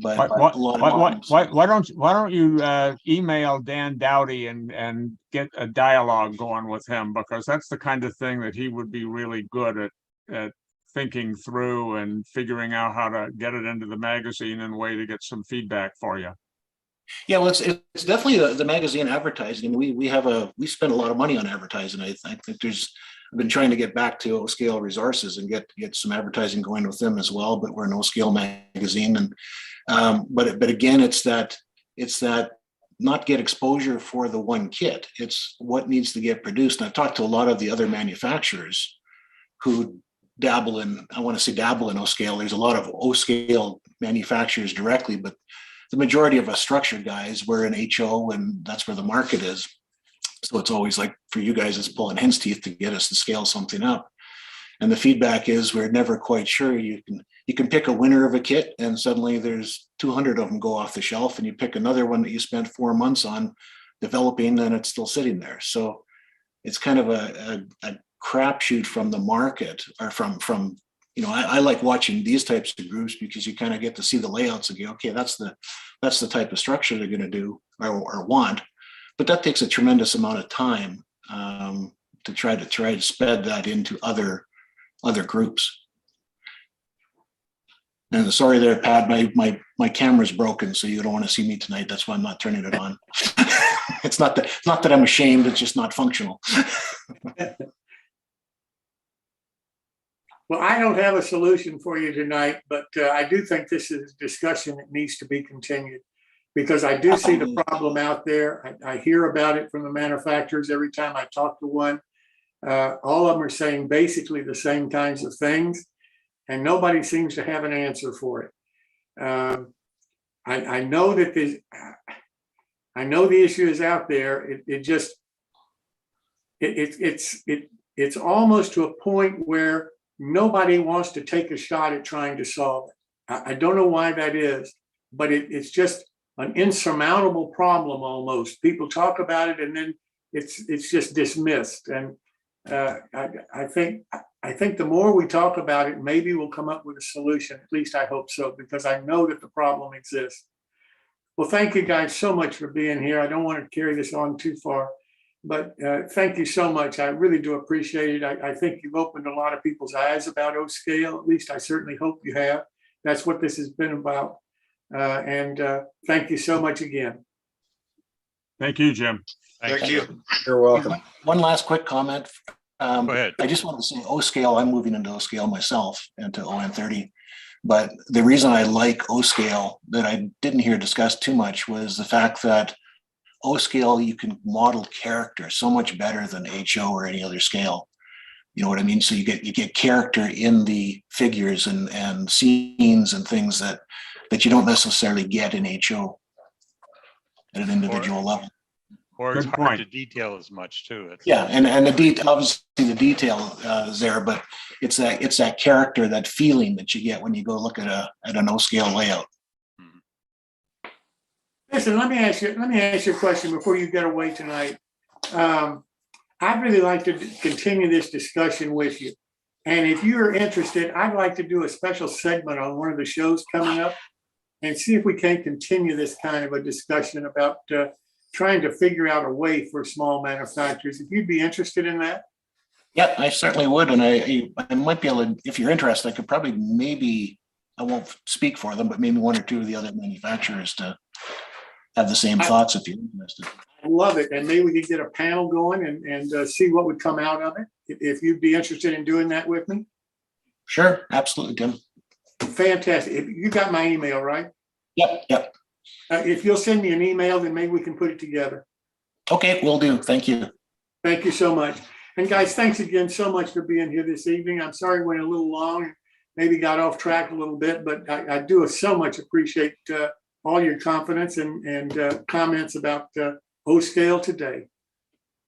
but Why, a lot of why, times- why don't you email Dan Dawdy and get a dialogue going with him, because that's the kind of thing that he would be really good at thinking through and figuring out how to get it into the magazine in a way to get some feedback for you. Yeah, well, it's definitely the magazine advertising. We spend a lot of money on advertising. I think I've been trying to get back to O-Scale Resources and get some advertising going with them as well, but we're an O-Scale magazine. And but again, it's that not get exposure for the one kit. It's what needs to get produced. And I've talked to a lot of the other manufacturers who dabble in O-Scale. There's a lot of O-Scale manufacturers directly, but the majority of us structured guys, we're in HO, and that's where the market is. So it's always like, for you guys, it's pulling hen's teeth to get us to scale something up. And the feedback is we're never quite sure. You can pick a winner of a kit, and suddenly there's 200 of them go off the shelf, and you pick another one that you spent 4 months on developing, and it's still sitting there. So it's kind of a crapshoot from the market, or from I like watching these types of groups, because you kind of get to see the layouts and go, okay, that's the type of structure they're going to do or want. But that takes a tremendous amount of time to try to spread that into other groups. And sorry there, Pat, my camera's broken, so you don't want to see me tonight. That's why I'm not turning it on. It's not that I'm ashamed, it's just not functional. Well, I don't have a solution for you tonight, but I do think this is a discussion that needs to be continued, because I do see the problem out there. I hear about it from the manufacturers every time I talk to one. All of them are saying basically the same kinds of things, and nobody seems to have an answer for it. I know that I know the issue is out there. It's almost to a point where nobody wants to take a shot at trying to solve it. I don't know why that is, but it's just an insurmountable problem almost. People talk about it and then it's just dismissed. And I think the more we talk about it, maybe we'll come up with a solution. At least I hope so, because I know that the problem exists. Well, thank you guys so much for being here. I don't want to carry this on too far, but thank you so much. I really do appreciate it. I think you've opened a lot of people's eyes about O-Scale. At least I certainly hope you have. That's what this has been about. And thank you so much again. Thank you, Jim. Thank you. You're welcome. One last quick comment. Go ahead. I just want to say O-Scale, I'm moving into O-Scale myself, into ON30. But the reason I like O-Scale that I didn't hear discussed too much was the fact that O-Scale, you can model character so much better than HO or any other scale. You know what I mean? So you get character in the figures and scenes and things that you don't necessarily get in HO at an individual level. Or it's Good hard point. to detail as much too. It's- Yeah, and obviously the detail is there, but it's that character, that feeling that you get when you go look at an O-Scale layout. Listen, let me ask you a question before you get away tonight. I'd really like to continue this discussion with you. And if you're interested, I'd like to do a special segment on one of the shows coming up and see if we can continue this kind of a discussion about trying to figure out a way for small manufacturers. If you'd be interested in that. Yeah, I certainly would. And I might be able to, if you're interested, I could probably I won't speak for them, but maybe one or two of the other manufacturers to have the same thoughts if you're interested. I love it. And maybe we could get a panel going and see what would come out of it. If you'd be interested in doing that with me. Sure, absolutely, Tim. Fantastic. You got my email, right? Yep. If you'll send me an email, then maybe we can put it together. Okay, will do. Thank you. Thank you so much. And guys, thanks again so much for being here this evening. I'm sorry it went a little long, maybe got off track a little bit, but I do so much appreciate all your confidence and comments about O-Scale today.